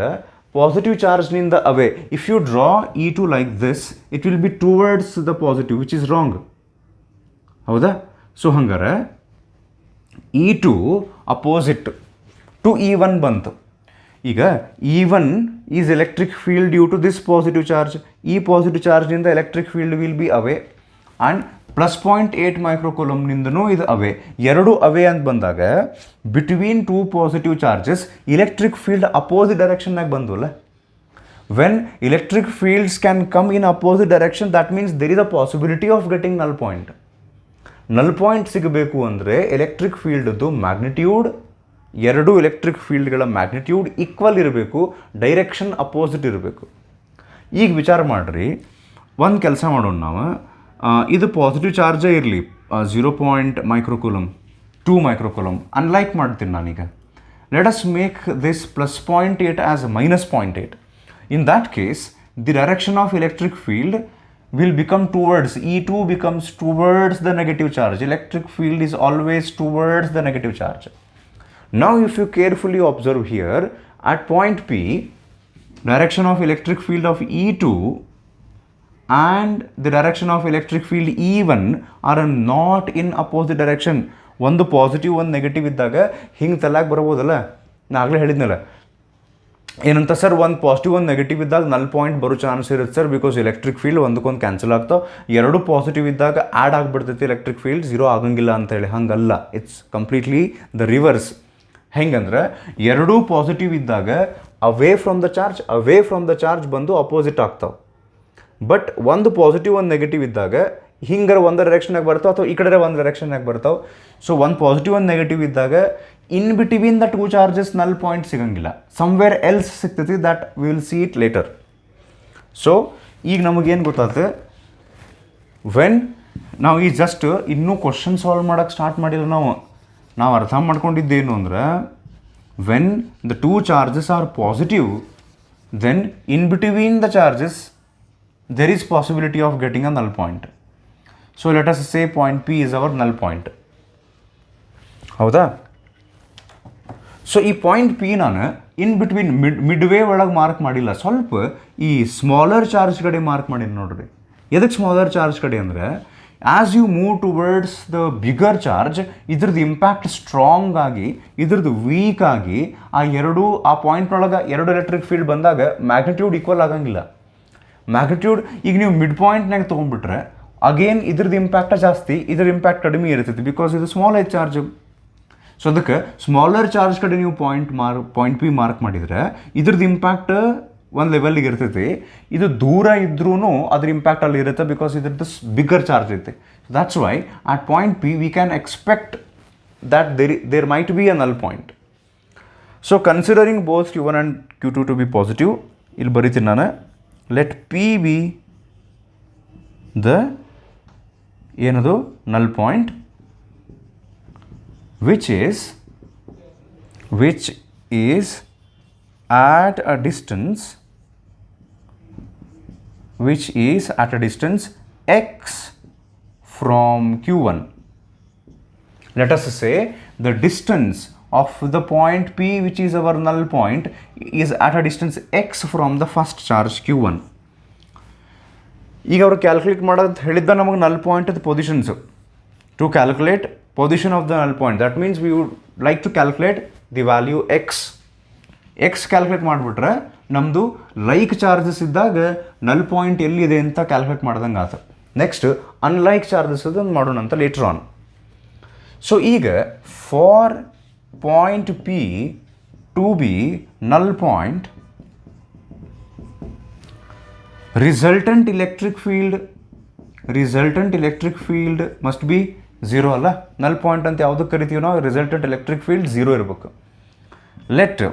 Speaker 1: ಪಾಸಿಟಿವ್ ಚಾರ್ಜ್ನಿಂದ away. If you draw E2 like this, it will be towards the positive, which is wrong. ಹೌದಾ? ಸೊ ಹಂಗಾರೆ E2 ಅಪೋಸಿಟ್ ಟು E1 ಬಂತು. ಈಗ E1 is electric field due to this positive charge. ಈ ಪಾಸಿಟಿವ್ ಚಾರ್ಜ್ನಿಂದ electric field will be away, and +0.8 ಮೈಕ್ರೋಕೂಲಮ್ನಿಂದನೂ ಇದು ಅವೇ. ಎರಡು ಅವೇ ಅಂತ ಬಂದಾಗ between two positive charges electric field opposite ಡೈರೆಕ್ಷನ್ನಾಗ ಬಂದವಲ್ಲ. When electric fields can come in opposite direction, that means there is a possibility of getting null point. Null point ಸಿಗಬೇಕು ಅಂದರೆ ಎಲೆಕ್ಟ್ರಿಕ್ ಫೀಲ್ಡ್ದು ಮ್ಯಾಗ್ನಿಟ್ಯೂಡ್, ಎರಡು ಎಲೆಕ್ಟ್ರಿಕ್ ಫೀಲ್ಡ್ಗಳ ಮ್ಯಾಗ್ನಿಟ್ಯೂಡ್ ಈಕ್ವಲ್ ಇರಬೇಕು, ಡೈರೆಕ್ಷನ್ ಅಪೋಸಿಟ್ ಇರಬೇಕು. ಈಗ ವಿಚಾರ ಮಾಡಿರಿ, ಒಂದು ಕೆಲಸ ಮಾಡೋಣ ನಾವು, ಇದು ಪಾಸಿಟಿವ್ ಚಾರ್ಜೇ ಇರಲಿ, 0. ಮೈಕ್ರೋಕೂಲಮ್ 2 ಮೈಕ್ರೋಕೂಲಮ್, ಅನ್ಲೈಕ್ ಮಾಡ್ತೀನಿ ನಾನೀಗ. Let us make this +0.8 as -0.8. In that case the direction of electric field will become towards, E2 becomes towards the negative charge. Electric field is always towards the negative charge. Now if you carefully observe here, at point P, direction of electric field of E2 and the direction of electric field E1 are not in opposite direction. ಒಂದು ಪಾಸಿಟಿವ್ ಒಂದು ನೆಗೆಟಿವ್ ಇದ್ದಾಗ ಹಿಂಗೆ ತಲಾಕ್ ಬರ್ಬೋದಲ್ಲ, ನಾ ಆಗಲೇ ಹೇಳಿದ್ನಲ್ಲ ಏನಂತ ಸರ್, ಒಂದು ಪಾಸಿಟಿವ್ ಒಂದು ನೆಗೆಟಿವ್ ಇದ್ದಾಗ ನಲ್ ಪಾಯಿಂಟ್ ಬರೋ ಚಾನ್ಸ್ ಇರುತ್ತೆ ಸರ್, ಬಿಕಾಸ್ ಎಲೆಕ್ಟ್ರಿಕ್ ಫೀಲ್ಡ್ ಒಂದಕ್ಕೊಂದು ಕ್ಯಾನ್ಸಲ್ ಆಗ್ತಾವೆ. ಎರಡು ಪಾಸಿಟಿವ್ ಇದ್ದಾಗ ಆ್ಯಡ್ ಆಗಿಬಿಡ್ತೈತಿ ಎಲೆಕ್ಟ್ರಿಕ್ ಫೀಲ್ಡ್, ಝೀರೋ ಆಗಂಗಿಲ್ಲ ಅಂತೇಳಿ. ಹಂಗಲ್ಲ, ಇಟ್ಸ್ ಕಂಪ್ಲೀಟ್ಲಿ ದ ರಿವರ್ಸ್. ಹೆಂಗಂದ್ರೆ ಎರಡೂ ಪಾಸಿಟಿವ್ ಇದ್ದಾಗ ಅವೇ ಫ್ರಮ್ ದ ಚಾರ್ಜ್ ಬಂದು ಅಪೋಸಿಟ್ ಆಗ್ತಾವೆ. ಬಟ್ ಒಂದು ಪಾಸಿಟಿವ್ ಒಂದು ನೆಗೆಟಿವ್ ಇದ್ದಾಗ ಹಿಂಗಾರ ಒಂದು ಡೈರೆಕ್ಷನಾಗ ಬರ್ತಾವೆ ಅಥವಾ ಈ ಕಡೆ ಒಂದು ಡೈರೆಕ್ಷನಾಗ ಬರ್ತಾವೆ. ಸೊ ಒಂದು ಪಾಸಿಟಿವ್ ಒಂದು ನೆಗೆಟಿವ್ ಇದ್ದಾಗ in between the two charges null point ಸಿಗಂಗಿಲ್ಲ, ಸಮ್ವೇರ್ ಎಲ್ಸ್ ಸಿಗ್ತೈತಿ. That we will see it later. So ಈಗ ನಮಗೇನು ಗೊತ್ತಾಗುತ್ತೆ, ವೆನ್ ನಾವು ಈ ಜಸ್ಟ್ ಇನ್ನೂ ಕ್ವಶನ್ ಸಾಲ್ವ್ ಮಾಡೋಕ್ಕೆ ಸ್ಟಾರ್ಟ್ ಮಾಡಿಲ್ಲ, ನಾವು ಅರ್ಥ ಮಾಡ್ಕೊಂಡಿದ್ದೇನು ಅಂದ್ರೆ, when the two charges are positive, then in between the charges there is possibility of getting a null point. So let us say point P is our null point. ಹೌದಾ? ಸೊ ಈ ಪಾಯಿಂಟ್ ಪಿ ನಾನು ಇನ್ ಬಿಟ್ವೀನ್ ಮಿಡ್ವೇ ಒಳಗೆ ಮಾರ್ಕ್ ಮಾಡಿಲ್ಲ, ಸ್ವಲ್ಪ ಈ ಸ್ಮಾಲರ್ ಚಾರ್ಜ್ ಕಡೆ ಮಾರ್ಕ್ ಮಾಡೀನಿ ನೋಡ್ರಿ. ಎದಕ್ಕೆ ಸ್ಮಾಲರ್ ಚಾರ್ಜ್ ಕಡೆ ಅಂದರೆ, as you move towards the bigger charge, ಇದ್ರದ್ದು ಇಂಪ್ಯಾಕ್ಟ್ ಸ್ಟ್ರಾಂಗ್ ಆಗಿ ಇದ್ರದ್ದು ವೀಕ್ ಆಗಿ ಆ ಪಾಯಿಂಟ್ನೊಳಗೆ ಎರಡು ಎಲೆಕ್ಟ್ರಿಕ್ ಫೀಲ್ಡ್ ಬಂದಾಗ ಮ್ಯಾಗ್ನಿಟ್ಯೂಡ್ ಈಕ್ವಲ್ ಆಗಂಗಿಲ್ಲ. ಮ್ಯಾಗ್ನಿಟ್ಯೂಡ್ ಈಗ ನೀವು ಮಿಡ್ ಪಾಯಿಂಟ್ನಾಗ ತೊಗೊಂಡ್ಬಿಟ್ರೆ ಅಗೇನ್ ಇದ್ರದ್ದು ಇಂಪ್ಯಾಕ್ಟ ಜಾಸ್ತಿ, ಇದ್ರ ಇಂಪ್ಯಾಕ್ಟ್ ಕಡಿಮೆ ಇರ್ತೈತಿ, ಬಿಕಾಸ್ ಇದು ಸ್ಮಾಲ್ ಏಜ್ ಚಾರ್ಜು. ಸೊ ಅದಕ್ಕೆ ಸ್ಮಾಲರ್ ಚಾರ್ಜ್ ಕಡೆ ನೀವು ಪಾಯಿಂಟ್ ಪಿ ಮಾರ್ಕ್ ಮಾಡಿದರೆ ಇದ್ರದ್ದು ಇಂಪ್ಯಾಕ್ಟ್ ಒಂದು ಲೆವೆಲ್ಗೆ ಇರ್ತೈತಿ. ಇದು ದೂರ ಇದ್ರೂ ಅದ್ರ ಇಂಪ್ಯಾಕ್ಟ್ ಅಲ್ಲಿ ಇರುತ್ತೆ, ಬಿಕಾಸ್ ಇದ್ರದ್ದು ಬಿಗ್ಗರ್ ಚಾರ್ಜ್ ಐತೆ. That's why at point P we can expect that there might be a null point. So considering both Q1 and Q2 to be positive, ಇಲ್ಲಿ ಬರೀತೀನಿ ನಾನು. ಲೆಟ್ P ಬಿ ದ ಏನದು null point which is at a distance x from Q1. Let us say the distance of the point P, which is our null point, is at a distance x from the first charge Q1. ಈಗ ಅವರು ಕ್ಯಾಲ್ಕುಲೇಟ್ ಮಾಡೋದು ಹೇಳಿದ್ದ ನಮಗೆ null point positions. To calculate position of the null point, that means we would like to calculate the value x calculate ಮಾಡಿಬಿಟ್ರೆ ನಮ್ಮದು ಲೈಕ್ ಚಾರ್ಜಸ್ ಇದ್ದಾಗ ನಲ್ ಪಾಯಿಂಟ್ ಎಲ್ಲಿದೆ ಅಂತ ಕ್ಯಾಲ್ಕುಲೇಟ್ ಮಾಡ್ದಂಗೆ ಆತ. ನೆಕ್ಸ್ಟ್ ಅನ್ಲೈಕ್ ಚಾರ್ಜಸ್ ಅದನ್ನು ಮಾಡೋಣ ಅಂತ ಲೇಟರ್ ಆನ್. ಸೊ ಈಗ for point P to be null point, resultant electric field must be zero ಅಲ್ಲ. ನಲ್ ಪಾಯಿಂಟ್ ಅಂತ ಯಾವುದಕ್ಕೆ ಕರಿತೀವಿ ನಾವು, ರಿಸಲ್ಟೆಂಟ್ ಎಲೆಕ್ಟ್ರಿಕ್ ಫೀಲ್ಡ್ ಝೀರೋ ಇರಬೇಕು. Let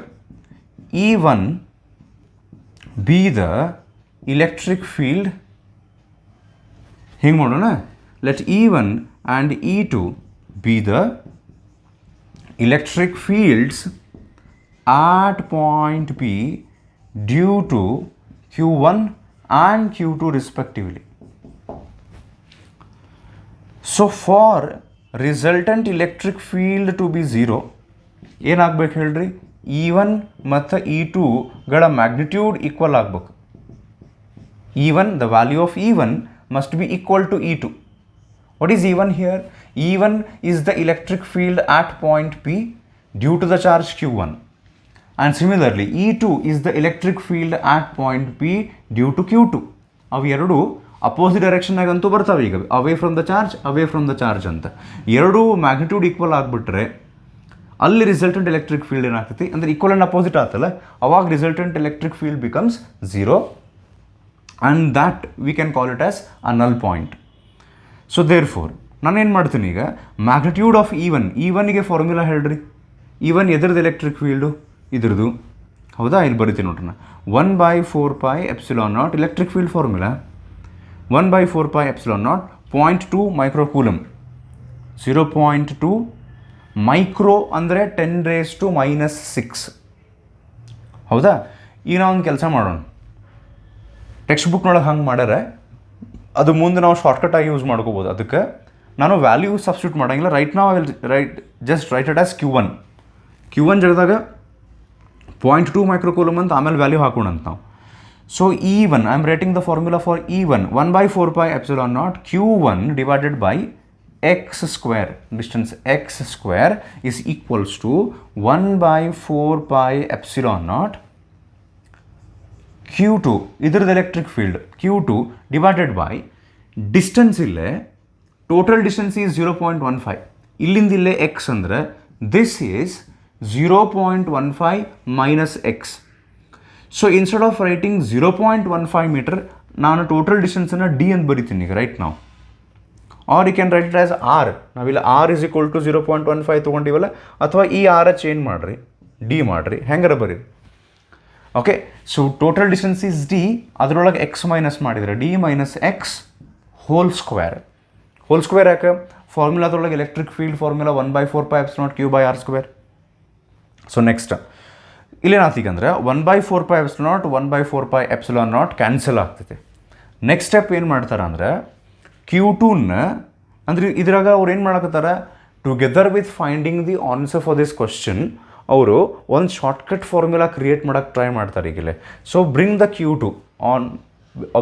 Speaker 1: E1 be the electric field, ಹಿಂಗೆ ಮಾಡೋಣ. Let E1 and E2 be the electric fields at point P due to Q1 and Q2 respectively. So for resultant electric field to be zero, ಏನಾಗಬೇಕು ಹೇಳ್ರಿ, E1 ಮತ್ತು E2 ಗಳ ಮ್ಯಾಗ್ನಿಟ್ಯೂಡ್ ಈಕ್ವಲ್ ಆಗಬೇಕು. E1, the value of E1 must be equal to E2. What is E1 here? E1 is the electric field at point P due to the charge Q1. And similarly, E2 is the electric field at point P due to Q2. ಅವು ಎರಡು ಅಪೋಸಿಟ್ ಡೈರೆಕ್ಷನ್ನಾಗಂತೂ ಬರ್ತಾವೆ. ಈಗ ಅವೇ ಫ್ರಮ್ ದ ಚಾರ್ಜ್ ಅಂತ ಎರಡೂ ಮ್ಯಾಗ್ನಿಟ್ಯೂಡ್ ಈಕ್ವಲ್ ಆಗಿಬಿಟ್ರೆ ಅಲ್ಲಿ ರಿಸಲ್ಟೆಂಟ್ ಎಲೆಕ್ಟ್ರಿಕ್ ಫೀಲ್ಡ್ ಏನಾಗ್ತೈತಿ ಅಂದರೆ ಈಕ್ವಲ್ ಆ್ಯಂಡ್ ಅಪೋಸಿಟ್ ಆಗ್ತಲ್ಲ, ಅವಾಗ resultant electric field becomes zero and that we can call it as a null point. So there four ನಾನೇನು ಮಾಡ್ತೀನಿ ಈಗ, ಮ್ಯಾಗ್ನಿಟ್ಯೂಡ್ ಆಫ್ E1ಗೆ ಫಾರ್ಮುಲಾ ಹೇಳ್ರಿ. E1 ಎದ್ರದ್ದು ಎಲೆಕ್ಟ್ರಿಕ್ ಫೀಲ್ಡು ಇದ್ರದ್ದು, ಹೌದಾ? ಇಲ್ಲಿ ಬರೀತೀನಿ ನೋಡ್ರಿ. 1/4πε0 electric field formula 1/4πε0 0.2 microcoulomb. 0.2 micro ಅಂದರೆ 10⁻⁻⁶. ಹೌದಾ? ಈಗ ನಾವು ಒಂದು ಕೆಲಸ ಮಾಡೋಣ, ಟೆಕ್ಸ್ಟ್ ಬುಕ್ನೊಳಗೆ ಹಂಗೆ ಮಾಡ್ಯಾರೆ, ಅದು ಮುಂದೆ ನಾವು ಶಾರ್ಟ್ಕಟಾಗಿ ಯೂಸ್ ಮಾಡ್ಕೋಬೋದು. ಅದಕ್ಕೆ ನಾನು ವ್ಯಾಲ್ಯೂ ಸಬ್ಸ್ಟಿಟ್ಯೂಟ್ ಮಾಡೋಂಗಿಲ್ಲ. ರೈಟ್ ನಾವು just right it as Q1. Q1 ಜಾಗದಾಗ 0.2 ಮೈಕ್ರೋಕೂಲಮ್ ಅಂತ ಆಮೇಲೆ ವ್ಯಾಲ್ಯೂ ಹಾಕೋಣಂತ ನಾವು. So E1, I am writing the formula for E1, 1/4 pi epsilon naught Q1 divided by x square, distance x square is equals to 1/4 pi epsilon naught Q2, ಇದರದ್ದು ಎಲೆಕ್ಟ್ರಿಕ್ ಫೀಲ್ಡ್ Q2 divided by ಡಿಸ್ಟೆನ್ಸ್ ಇಲ್ಲೇ ಟೋಟಲ್ ಡಿಸ್ಟೆನ್ಸ್ ಈಸ್ 0.15, ಇಲ್ಲಿಂದ ಇಲ್ಲೇ ಎಕ್ಸ್ ಅಂದರೆ this is 0.15 minus x. So instead of writing 0.15 metre ನಾನು ಟೋಟಲ್ ಡಿಸ್ಟೆನ್ಸನ್ನು ಡಿ ಅಂತ ಬರಿತೀನಿ ಈಗ ರೈಟ್ ನಾವು. Or you can write it as R. ನಾವಿಲ್ಲ ಆರ್ ಇಸ್ ಈಕ್ವಲ್ ಟು 0.15 ತೊಗೊಂಡಿವಲ್ಲ, ಅಥವಾ ಈ ಆರ್ ಚೇಂಜ್ ಮಾಡಿರಿ, ಡಿ ಮಾಡಿರಿ, ಹೆಂಗಾರ ಬರೀರಿ. Okay, so total distance is d, ಅದರೊಳಗೆ ಎಕ್ಸ್ ಮೈನಸ್ ಮಾಡಿದರೆ d minus x whole square. Whole square ಯಾಕೆ? ಫಾರ್ಮುಲಾದೊಳಗೆ electric field formula 1/4 pi epsilon naught Q by R square. ಸೊ ನೆಕ್ಸ್ಟ್ ಇಲ್ಲೇನಾತೀಗಂದ್ರೆ 1/4 pi epsilon naught 1/4 pi epsilon naught cancel ಆಗ್ತೈತೆ. ನೆಕ್ಸ್ಟ್ ಸ್ಟೆಪ್ ಏನು ಮಾಡ್ತಾರೆ ಅಂದರೆ Q2ನ ಅಂದರೆ ಇದ್ರಾಗ ಅವ್ರು ಏನು ಮಾಡಕತ್ತಾರ, together with finding the answer for this question ಅವರು ಒಂದು ಶಾರ್ಟ್ಕಟ್ ಫಾರ್ಮುಲಾ ಕ್ರಿಯೇಟ್ ಮಾಡೋಕ್ಕೆ ಟ್ರೈ ಮಾಡ್ತಾರೆ ಈಗಲೇ. So bring the Q2 on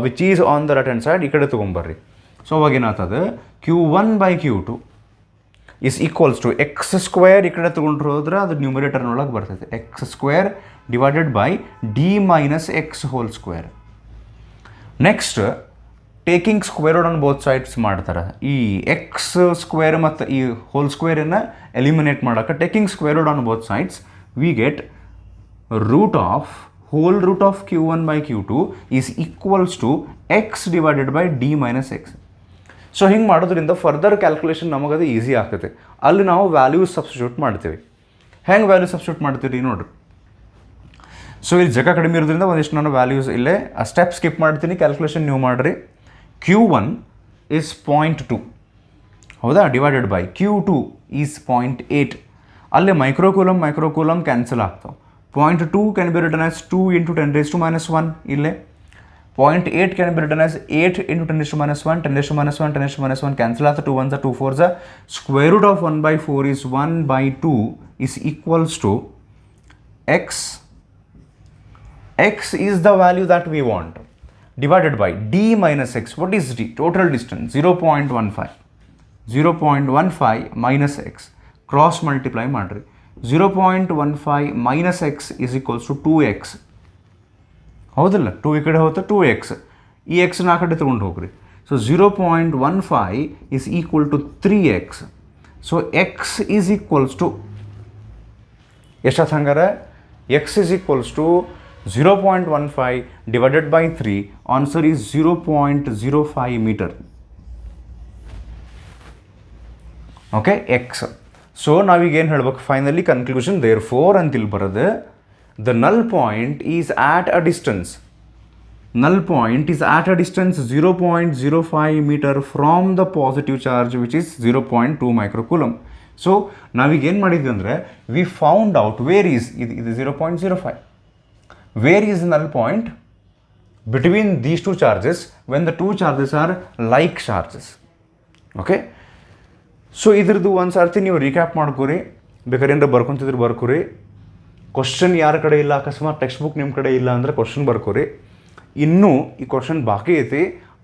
Speaker 1: which is on the right hand side, ಈ ಕಡೆ ತೊಗೊಂಬರ್ರಿ. ಸೊ ಅವಾಗ ಏನಾಗ್ತದೆ, Q1/Q2 is equals to x square, ಈ ಕಡೆ ತೊಗೊಂಡ್ರು ಹೋದ್ರೆ ಅದು ನ್ಯೂಮರೇಟರ್ನೊಳಗೆ ಬರ್ತೈತೆ, x square divided by d minus x whole square. Next taking square root on both sides ಮಾಡ್ತಾರೆ. ಈ ಎಕ್ಸ್ ಸ್ಕ್ವೇರ್ ಮತ್ತು ಈ ಹೋಲ್ ಸ್ಕ್ವೇರನ್ನು ಎಲಿಮಿನೇಟ್ ಮಾಡೋಕ್ಕೆ taking square root on both sides we get root of whole root of Q1/Q2 is equals to x divided by d minus x. So ಹಿಂಗೆ ಮಾಡೋದ್ರಿಂದ ಫರ್ದರ್ ಕ್ಯಾಲ್ಕುಲೇಷನ್ ನಮಗದು ಈಸಿ ಆಗ್ತೈತೆ. ಅಲ್ಲಿ ನಾವು ವ್ಯಾಲ್ಯೂಸ್ ಸಬ್ಸ್ಟಿಟ್ಯೂಟ್ ಮಾಡ್ತೀವಿ. ಹೆಂಗೆ ವ್ಯಾಲ್ಯೂ ಸಬ್ಸ್ಟಿಟ್ಯೂಟ್ ಮಾಡ್ತೀವಿ ನೋಡ್ರಿ. ಸೊ ಇಲ್ಲಿ ಜಾಗ ಕಡಿಮೆ ಇರೋದ್ರಿಂದ ಒಂದಿಷ್ಟು ನಾನು ವ್ಯಾಲ್ಯೂಸ್ ಇಲ್ಲೇ ಆ ಸ್ಟೆಪ್ ಸ್ಕಿಪ್ ಮಾಡ್ತೀನಿ, ಕ್ಯಾಲ್ಕುಲೇಷನ್ ನೀವು ಮಾಡಿರಿ. Q1 is 0.2, ಹೌದಾ, ಡಿವೈಡೆಡ್ ಬೈ Q2 ಈಸ್ 0.8. ಅಲ್ಲೇ ಮೈಕ್ರೋಕೂಲಮ್ ಕ್ಯಾನ್ಸಲ್ ಆಗ್ತಾವೆ. 0.2 can be written as 2 into 10 raised to minus 1 ಇಲ್ಲೇ. 0.8 can be written as 8 into 10 raised to minus 1, 10 raised to minus 1, 10 raised to minus 1 cancel out, 2 1s are 2 4s are. Square root of 1/4 is 1/2 is equals to x. X is the value that we want, divided by d minus x. What is d? Total distance 0.15. 0.15 minus x. Cross multiply ಮಾಡ್ರಿ. 0.15 minus x is equals to 2x. ಹೌದಲ್ಲ, 2 ಈ ಕಡೆ ಹೋಗುತ್ತೆ 2x, ಈ ಎಕ್ಸ್ನ ಆ ಕಡೆ ತೊಗೊಂಡು ಹೋಗ್ರಿ. So 0.15 is equal to 3x. So x is equals to ಎಷ್ಟಾಯ್ತು ಹಂಗಾರೆ? x is equals to 0.15 divided by 3. Answer is 0.05 meter. Okay, x. So ನಾವೀಗೇನು ಹೇಳ್ಬೇಕು ಫೈನಲಿ ಕನ್ಕ್ಲೂಷನ್, ದೇರ್ ಫೋರ್ ಅಂತಿಲ್ಲಿ ಬರೋದು, the null point is at a distance. Null point is at a distance 0.05 metre from the positive charge which is 0.2 microcoulomb. So ನಾವೀಗೇನು ಮಾಡಿದ್ವಿ ಅಂದರೆ we found out where is ಇದು 0.05. Where is null point between these two charges when the two charges are like charges. Okay, so ಇದ್ರದ್ದು ಒಂದು ಸರ್ತಿ ನೀವು ರೀಕ್ಯಾಪ್ ಮಾಡ್ಕೊರಿ, ಬೇಕಾದ್ರೆ ಏನಾರ ಬರ್ಕೊತಿದ್ರು ಬರ್ಕೊರಿ. ಕ್ವಶನ್ ಯಾರ ಕಡೆ ಇಲ್ಲ, ಅಕಸ್ಮಾತ್ ಟೆಕ್ಸ್ಟ್ ಬುಕ್ ನಿಮ್ಮ ಕಡೆ ಇಲ್ಲ ಅಂದರೆ ಕ್ವಶನ್ ಬರ್ಕೊರಿ. ಇನ್ನೂ ಈ ಕ್ವಶನ್ ಬಾಕಿ ಐತಿ.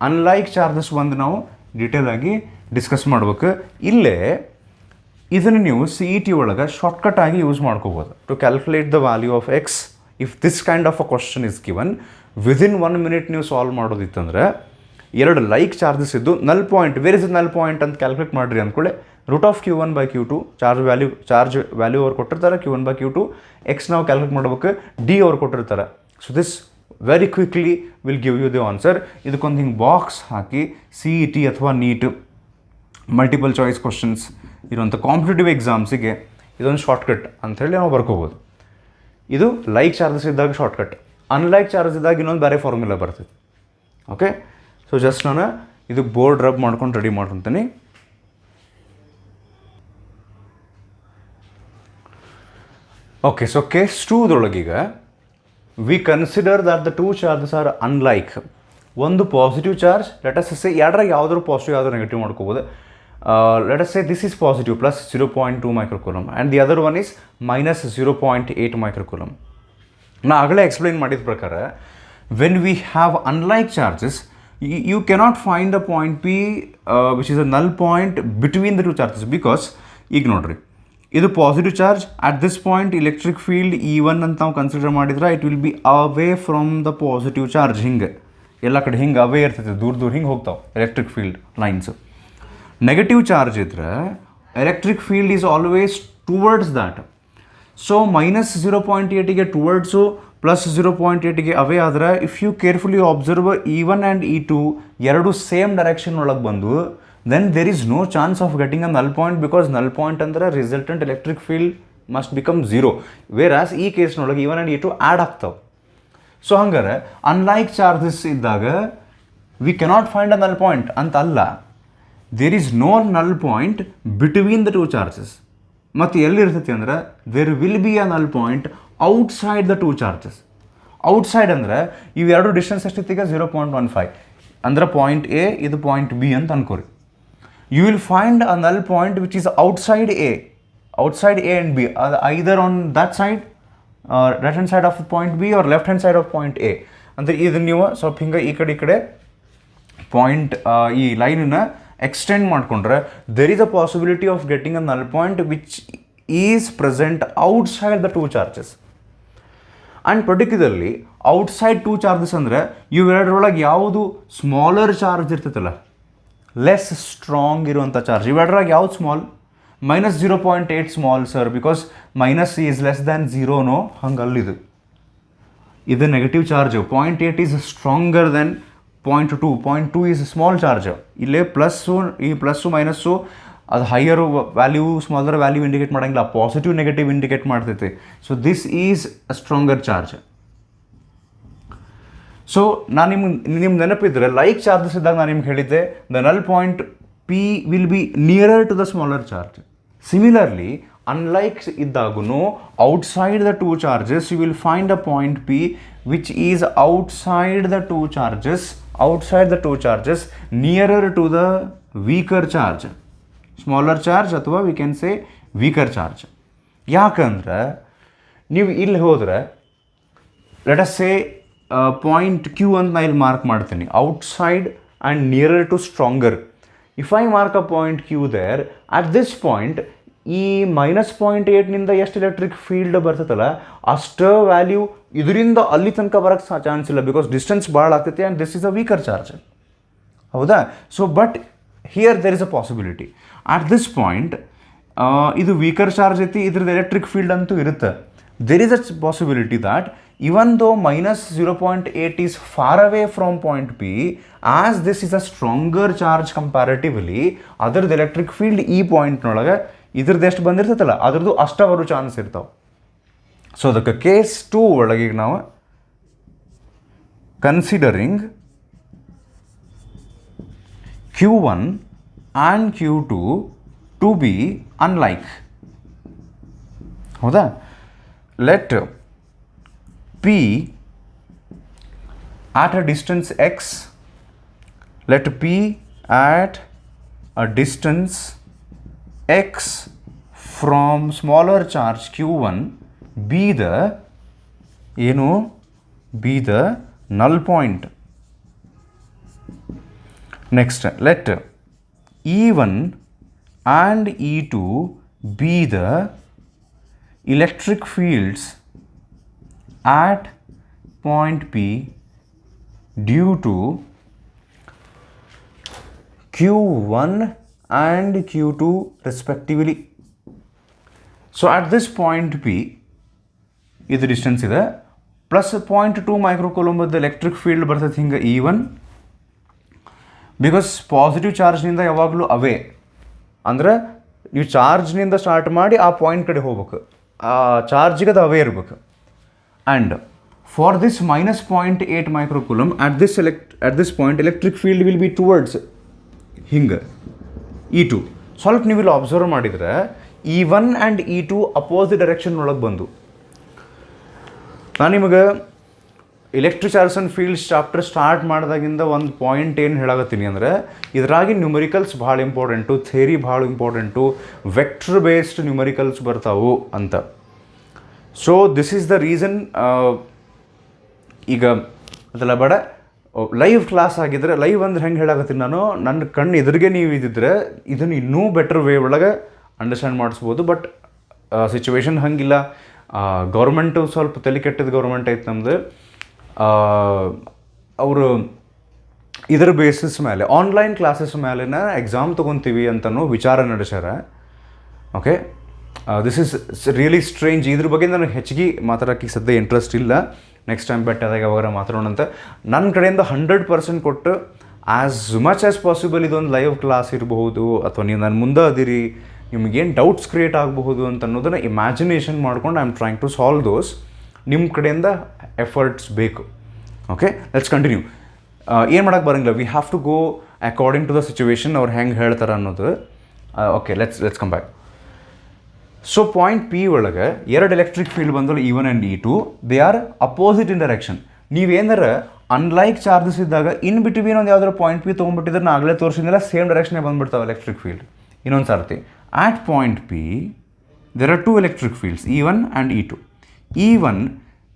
Speaker 1: ಅನ್ಲೈಕ್ ಚಾರ್ಜಸ್ ಒಂದು ನಾವು ಡೀಟೇಲಾಗಿ ಡಿಸ್ಕಸ್ ಮಾಡ್ಬೇಕು. ಇಲ್ಲೇ ಇದನ್ನು ನೀವು CET ಒಳಗೆ ಶಾರ್ಟ್ಕಟ್ ಆಗಿ ಯೂಸ್ ಮಾಡ್ಕೋಬೋದು to calculate the value of x. If this kind of a question is given within 1 minute ನೀವು ಸಾಲ್ವ್ ಮಾಡೋದಿತ್ತಂದ್ರೆ, ಎರಡು ಲೈಕ್ ಚಾರ್ಜಸ್ ಇದ್ದು null point, where is null point ಅಂತ ಕ್ಯಾಲ್ಕುಲೇಟ್ ಮಾಡಿರಿ ಅಂದ್ಕೊಳ್ಳಿ. Root of Q1/Q2 charge value ಅವ್ರು ಕೊಟ್ಟಿರ್ತಾರೆ, Q1/Q2 ಎಕ್ಸ್ ನಾವು ಕ್ಯಾಲ್ಕುಲೇಟ್ ಮಾಡ್ಬೇಕು, ಡಿ ಅವ್ರು ಕೊಟ್ಟಿರ್ತಾರೆ. So this very quickly will give you the answer. ಇದಕ್ಕೊಂದು ಹಿಂಗೆ ಬಾಕ್ಸ್ ಹಾಕಿ CET ಅಥವಾ ನೀಟ್ ಮಲ್ಟಿಪಲ್ ಚಾಯ್ಸ್ ಕ್ವಶನ್ಸ್ ಇರುವಂಥ ಕಾಂಪಿಟೇಟಿವ್ ಎಕ್ಸಾಮ್ಸಿಗೆ ಇದೊಂದು ಶಾರ್ಟ್ಕಟ್ ಅಂಥೇಳಿ ನಾವು ಬರ್ಕೋಬೋದು. ಇದು ಲೈಕ್ ಚಾರ್ಜಸ್ ಇದ್ದಾಗ ಶಾರ್ಟ್ಕಟ್, ಅನ್ಲೈಕ್ ಚಾರ್ಜಸ್ ಇದ್ದಾಗ ಇನ್ನೊಂದು ಬೇರೆ ಫಾರ್ಮುಲಾ ಬರ್ತೈತೆ. ಓಕೆ, ಸೊ ಜಸ್ಟ್ ನಾನು ಇದು ಬೋರ್ಡ್ ರಬ್ ಮಾಡ್ಕೊಂಡು ರೆಡಿ ಮಾಡ್ಕೊತೀನಿ. ಓಕೆ, ಸೊ ಕೇಸ್ 2ದೊಳಗೀಗ we consider that the two charges are unlike. ಒಂದು positive charge, let us say ಎರಡರಾಗ ಯಾವ್ದಾದ್ರು ಪಾಸಿಟಿವ್ ಯಾವ್ದಾದ್ರು ನೆಗೆಟಿವ್ ಮಾಡ್ಕೋಬೋದು. let us say this is positive plus 0.2 microcoulomb and the other one is minus 0.8 microcoulomb. ನಾ ಆಗಲೇ ಎಕ್ಸ್ಪ್ಲೈನ್ ಮಾಡಿದ ಪ್ರಕಾರ when we have unlike charges, you cannot find a point P which is a null point between the two charges because ಈಗ ನೋಡ್ರಿ ಇದು positive charge at this point electric field E1 ಅಂತ ನಾವು ಕನ್ಸಿಡರ್ ಮಾಡಿದ್ರೆ it will be away from the positive charge. ಹಿಂಗೆ ಎಲ್ಲ ಕಡೆ ಹಿಂಗೆ ಅವೇ ಇರ್ತೈತೆ, ದೂರ ದೂರ ಹಿಂಗೆ ಹೋಗ್ತಾವೆ electric field lines. Negative charge ಇದ್ರೆ electric field is always towards that. So minus 0.8ಗೆ ಟುವರ್ಡ್ಸು ಪ್ಲಸ್ 0.8ಗೆ ಅವೇ ಆದರೆ if you carefully observe E1 and E2 ಎರಡು ಸೇಮ್ ಡೈರೆಕ್ಷನ್ ಒಳಗೆ ಬಂದು then there is no chance of getting a null point because null point ಅಂದರೆ resultant electric field must become 0, whereas ಈ ಕೇಸ್ನೊಳಗೆ E1 and E2 ಆ್ಯಡ್ ಆಗ್ತಾವೆ. ಸೊ ಹಂಗಾರೆ ಅನ್ಲೈಕ್ ಚಾರ್ಜಸ್ ಇದ್ದಾಗ we cannot find a null point ಅಂತ ಅಲ್ಲ, ದೇರ್ ಈಸ್ ನೋ ನಲ್ point between the two charges. ಮತ್ತು ಎಲ್ಲಿರ್ತೈತಿ ಅಂದ್ರೆ there will be a null point outside the two charges. Outside ಅಂದರೆ ಇವೆರಡು ಡಿಸ್ಟೆನ್ಸ್ ಎಷ್ಟಿತ್ತೀಗ 0.15 ಅಂದ್ರೆ ಪಾಯಿಂಟ್ ಎ ಇದು ಪಾಯಿಂಟ್ ಬಿ ಅಂತ ಅನ್ಕೋರಿ. You will find a null point which is outside A and B, either on that side, right hand side of point B or left hand side of point A. ಅಂದರೆ ಇದನ್ನು ನೀವು ಸ್ವಲ್ಪ ಹಿಂಗೆ ಈ ಕಡೆ ಪಾಯಿಂಟ್ ಈ ಲೈನನ್ನ ಎಕ್ಸ್ಟೆಂಡ್ ಮಾಡಿಕೊಂಡ್ರೆ there is a possibility of getting a null point which is present outside the two charges. And particularly outside two charges ಅಂದರೆ ಇವೆರಡರೊಳಗೆ ಯಾವುದು ಸ್ಮಾಲರ್ ಚಾರ್ಜ್ ಇರ್ತೈತಲ್ಲ, ಲೆಸ್ ಸ್ಟ್ರಾಂಗ್ ಇರುವಂಥ ಚಾರ್ಜ್, ಇವೆರಡರಾಗ ಯಾವ್ದು small? Minus 0.8 small sir because minus is less than 0 ಹಂಗಲ್ಲಿದು. ಇದು negative charge. 0.8 is stronger than 0.2. 0.2 is small charge. ಇಲ್ಲೇ ಪ್ಲಸ್ಸು, ಈ ಪ್ಲಸ್ಸು ಮೈನಸ್ಸು ಅದು higher value smaller value indicate ಮಾಡೋಂಗಿಲ್ಲ, ಪಾಸಿಟಿವ್ ನೆಗೆಟಿವ್ ಇಂಡಿಕೇಟ್ ಮಾಡ್ತೈತೆ. So this is a stronger charge. So ನಾನು ನಿಮ್ಗೆ ನೆನಪಿದ್ರೆ ಲೈಕ್ ಚಾರ್ಜಸ್ ಇದ್ದಾಗ ನಾನು ನಿಮ್ಗೆ ಹೇಳಿದ್ದೆ the null point P will be nearer to the smaller charge. Similarly unlike ಇದ್ದಾಗೂ outside the two charges you will find a point P which is outside the two charges nearer to the weaker charge, smaller charge ಅಥವಾ we can say weaker charge. ಯಾಕಂದ್ರೆ ನೀವು ಇಲ್ಲಿ ಹೋದರೆ let us say point Q ಅಂತ ನಾನು ಇಲ್ಲಿ ಮಾರ್ಕ್ ಮಾಡ್ತೀನಿ, outside and nearer to stronger. If I mark a point Q there at this point ಈ -0.8ನಿಂದ ಎಷ್ಟು ಎಲೆಕ್ಟ್ರಿಕ್ ಫೀಲ್ಡ್ ಬರ್ತೈತಲ್ಲ ಅಷ್ಟು ವ್ಯಾಲ್ಯೂ ಇದರಿಂದ ಅಲ್ಲಿ ತನಕ ಬರೋಕ್ಕೆ ಚಾನ್ಸ್ ಇಲ್ಲ ಬಿಕಾಸ್ ಡಿಸ್ಟೆನ್ಸ್ ಭಾಳ ಆಗ್ತೈತಿ and this is a weaker charge. ಹೌದಾ? So but here there is a possibility at this point ಇದು ವೀಕರ್ ಚಾರ್ಜ್ ಐತಿ, ಇದ್ರದ್ದು ಎಲೆಕ್ಟ್ರಿಕ್ ಫೀಲ್ಡ್ ಅಂತೂ ಇರುತ್ತೆ. There is a possibility that even though minus 0.8 is far away from point P, as this is a stronger charge comparatively, ಅದರದ್ದು ಎಲೆಕ್ಟ್ರಿಕ್ ಫೀಲ್ಡ್ ಈ ಪಾಯಿಂಟ್ನೊಳಗೆ ಇದ್ರದ್ದು ಎಷ್ಟು ಬಂದಿರ್ತೈತಲ್ಲ ಅದ್ರದ್ದು ಅಷ್ಟೇ ಬರೋ ಚಾನ್ಸ್ ಇರ್ತಾವೆ. ಸೊ ಅದಕ್ಕೆ ಕೇಸ್ 2 ಒಳಗೆ ಈಗ ನಾವು considering Q1 and Q2 to be unlike. ಹೌದಾ? Let P at a distance x, let P at a distance x from smaller charge Q1 be the null point. Next, let E1 and E2 be the electric fields at point P due to Q1 and Q2 respectively. So at this point P, ಇದು ಡಿಸ್ಟೆನ್ಸ್ ಇದೆ, ಪ್ಲಸ್ 0.2 ಮೈಕ್ರೋಕೂಲಂಬದ ಎಲೆಕ್ಟ್ರಿಕ್ ಫೀಲ್ಡ್ ಬರ್ತೈತೆ ಹಿಂಗೆ E1 ಬಿಕಾಸ್ ಪಾಸಿಟಿವ್ ಚಾರ್ಜ್ನಿಂದ ಯಾವಾಗಲೂ ಅವೇ ಅಂದ್ರೆ ನೀವು ಚಾರ್ಜ್ನಿಂದ ಸ್ಟಾರ್ಟ್ ಮಾಡಿ ಆ ಪಾಯಿಂಟ್ ಕಡೆ ಹೋಗ್ಬೇಕು, ಆ ಚಾರ್ಜಿಗೆ ಅದು ಅವೇ ಇರಬೇಕು. And for this minus 0.8 microcoulomb at this point electric field will be towards ಹಿಂಗೆ E2. ಸ್ವಲ್ಪ ನೀವು ಇಲ್ಲಿ ಅಬ್ಸರ್ವ್ ಮಾಡಿದರೆ E1 and E2 opposite direction ಒಳಗೆ ಬಂದು. ನಾನು ನಿಮಗೆ electric charge and fields chapter start ಮಾಡಿದಾಗಿಂದ ಒಂದು ಪಾಯಿಂಟ್ ಏನು ಹೇಳಕತ್ತೀನಿ ಅಂದರೆ ಇದರಾಗಿ ನ್ಯೂಮರಿಕಲ್ಸ್ ಭಾಳ ಇಂಪಾರ್ಟೆಂಟು, ಥೇರಿ ಭಾಳ ಇಂಪಾರ್ಟೆಂಟು, ವೆಕ್ಟರ್ ಬೇಸ್ಡ್ ನ್ಯೂಮರಿಕಲ್ಸ್ ಬರ್ತಾವು ಅಂತ. So this is the reason. ಈಗ ಅದೆಲ್ಲ ಬೇಡ, ಲೈವ್ ಕ್ಲಾಸ್ ಆಗಿದ್ದರೆ, ಲೈವ್ ಅಂದ್ರೆ ಹೆಂಗೆ ಹೇಳಕತ್ತೀನಿ ನಾನು, ನನ್ನ ಕಣ್ಣು ಎದುರಿಗೆ ನೀವು ಇದ್ದಿದ್ರೆ ಇದನ್ನು ಇನ್ನೂ ಬೆಟರ್ ವೇ ಒಳಗೆ ಅಂಡರ್ಸ್ಟ್ಯಾಂಡ್ ಮಾಡಿಸ್ಬೋದು. ಬಟ್ ಸಿಚುವೇಶನ್ ಹಂಗಿಲ್ಲ. ಗೌರ್ಮೆಂಟು ಸ್ವಲ್ಪ ತಲೆ ಕೆಟ್ಟದ ಗೌರ್ಮೆಂಟ್ ಐತೆ ನಮ್ಮದು. ಅವರು ಇದರ ಬೇಸಿಸ್ ಮೇಲೆ ಆನ್ಲೈನ್ ಕ್ಲಾಸಸ್ ಮೇಲಿನ ಎಕ್ಸಾಮ್ ತೊಗೊತೀವಿ ಅಂತನೂ ವಿಚಾರ ನಡೆಸ್ಯಾರ. Okay, this is really strange. ಇದ್ರ ಬಗ್ಗೆ ನನಗೆ ಹೆಚ್ಚಿಗೆ ಮಾತಾಡೋಕ್ಕೆ ಸದ್ಯ ಇಂಟ್ರೆಸ್ಟ್ ಇಲ್ಲ. ನೆಕ್ಸ್ಟ್ ಟೈಮ್ ಬೆಟ್ಟಾದಾಗ ಯಾವಾಗ ಮಾತಾಡೋಣಂತ. ನನ್ನ ಕಡೆಯಿಂದ 100% ಕೊಟ್ಟು ಆ್ಯಸ್ ಮಚ್ ಆ್ಯಸ್ ಪಾಸಿಬಲ್ ಇದೊಂದು ಲೈವ್ ಕ್ಲಾಸ್ ಇರಬಹುದು, ಅಥವಾ ನೀವು ನನ್ನ ಮುಂದೆ ಅದಿರಿ, ನಿಮಗೇನು ಡೌಟ್ಸ್ ಕ್ರಿಯೇಟ್ ಆಗಬಹುದು ಅಂತ ಅನ್ನೋದನ್ನು ಇಮ್ಯಾಜಿನೇಷನ್ ಮಾಡ್ಕೊಂಡು I am trying to solve those. ನಿಮ್ಮ ಕಡೆಯಿಂದ ಎಫರ್ಟ್ಸ್ ಬೇಕು. Okay, let's continue. ಏನು ಮಾಡೋಕ್ಕೆ ಬರೋಂಗಿಲ್ಲ, we have to go according to the situation, ಅವ್ರು ಹೆಂಗೆ ಹೇಳ್ತಾರೆ ಅನ್ನೋದು. Okay, let's come back. So point P ಒಳಗೆ ಎರಡು ಎಲೆಕ್ಟ್ರಿಕ್ ಫೀಲ್ಡ್ ಬಂದಳು, E1 and E2. They are opposite in direction. ನೀವೇನಾರ ಅನ್ಲೈಕ್ ಚಾರ್ಜಸ್ ಇದ್ದಾಗ ಇನ್ ಬಿಟ್ವೀನ್ ಒಂದು ಯಾವ್ದಾರು ಪಾಯಿಂಟ್ ಪಿ ತೊಗೊಂಡ್ಬಿಟ್ಟಿದ್ರೆ ನಾ ಆಗಲೇ ತೋರಿಸಿದ್ನೆಲ್ಲ ಸೇಮ್ ಡೈರೆಕ್ಷನ್ನೇ ಬಂದುಬಿಡ್ತಾವೆ ಎಲೆಕ್ಟ್ರಿಕ್ ಫೀಲ್ಡ್. ಇನ್ನೊಂದು ಸರ್ತಿ, at point P there are two electric fields, E1 and E2. E1,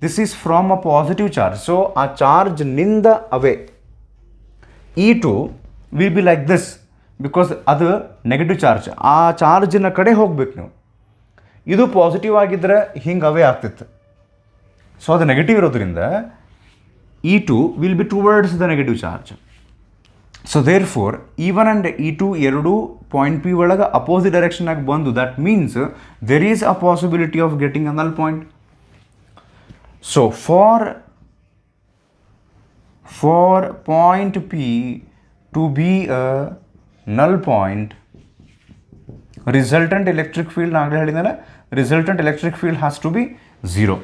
Speaker 1: this is from a positive charge, so ಆ ಚಾರ್ಜ್ನಿಂದ away. E2 will be like this, because ಅದು ನೆಗೆಟಿವ್ ಚಾರ್ಜ್, ಆ ಚಾರ್ಜಿನ ಕಡೆ ಹೋಗ್ಬೇಕು ನೀವು. ಇದು ಪಾಸಿಟಿವ್ ಆಗಿದ್ದರೆ ಹಿಂಗೆ ಅವೇ ಆಗ್ತಿತ್ತು. ಸೊ ಅದು ನೆಗೆಟಿವ್ ಇರೋದ್ರಿಂದ E2 will be towards the negative charge. So therefore E1 and E2 ಎರಡೂ ಪಾಯಿಂಟ್ ಪಿ ಒಳಗೆ ಅಪೋಸಿಟ್ ಡೈರೆಕ್ಷನಾಗಿ ಬಂದು, that means there is a possibility of getting a null point. So for point P to be a null point, resultant electric field ಆಗಲೇ ಹೇಳಿದ್ನಲ್ಲ, resultant electric field has to be 0.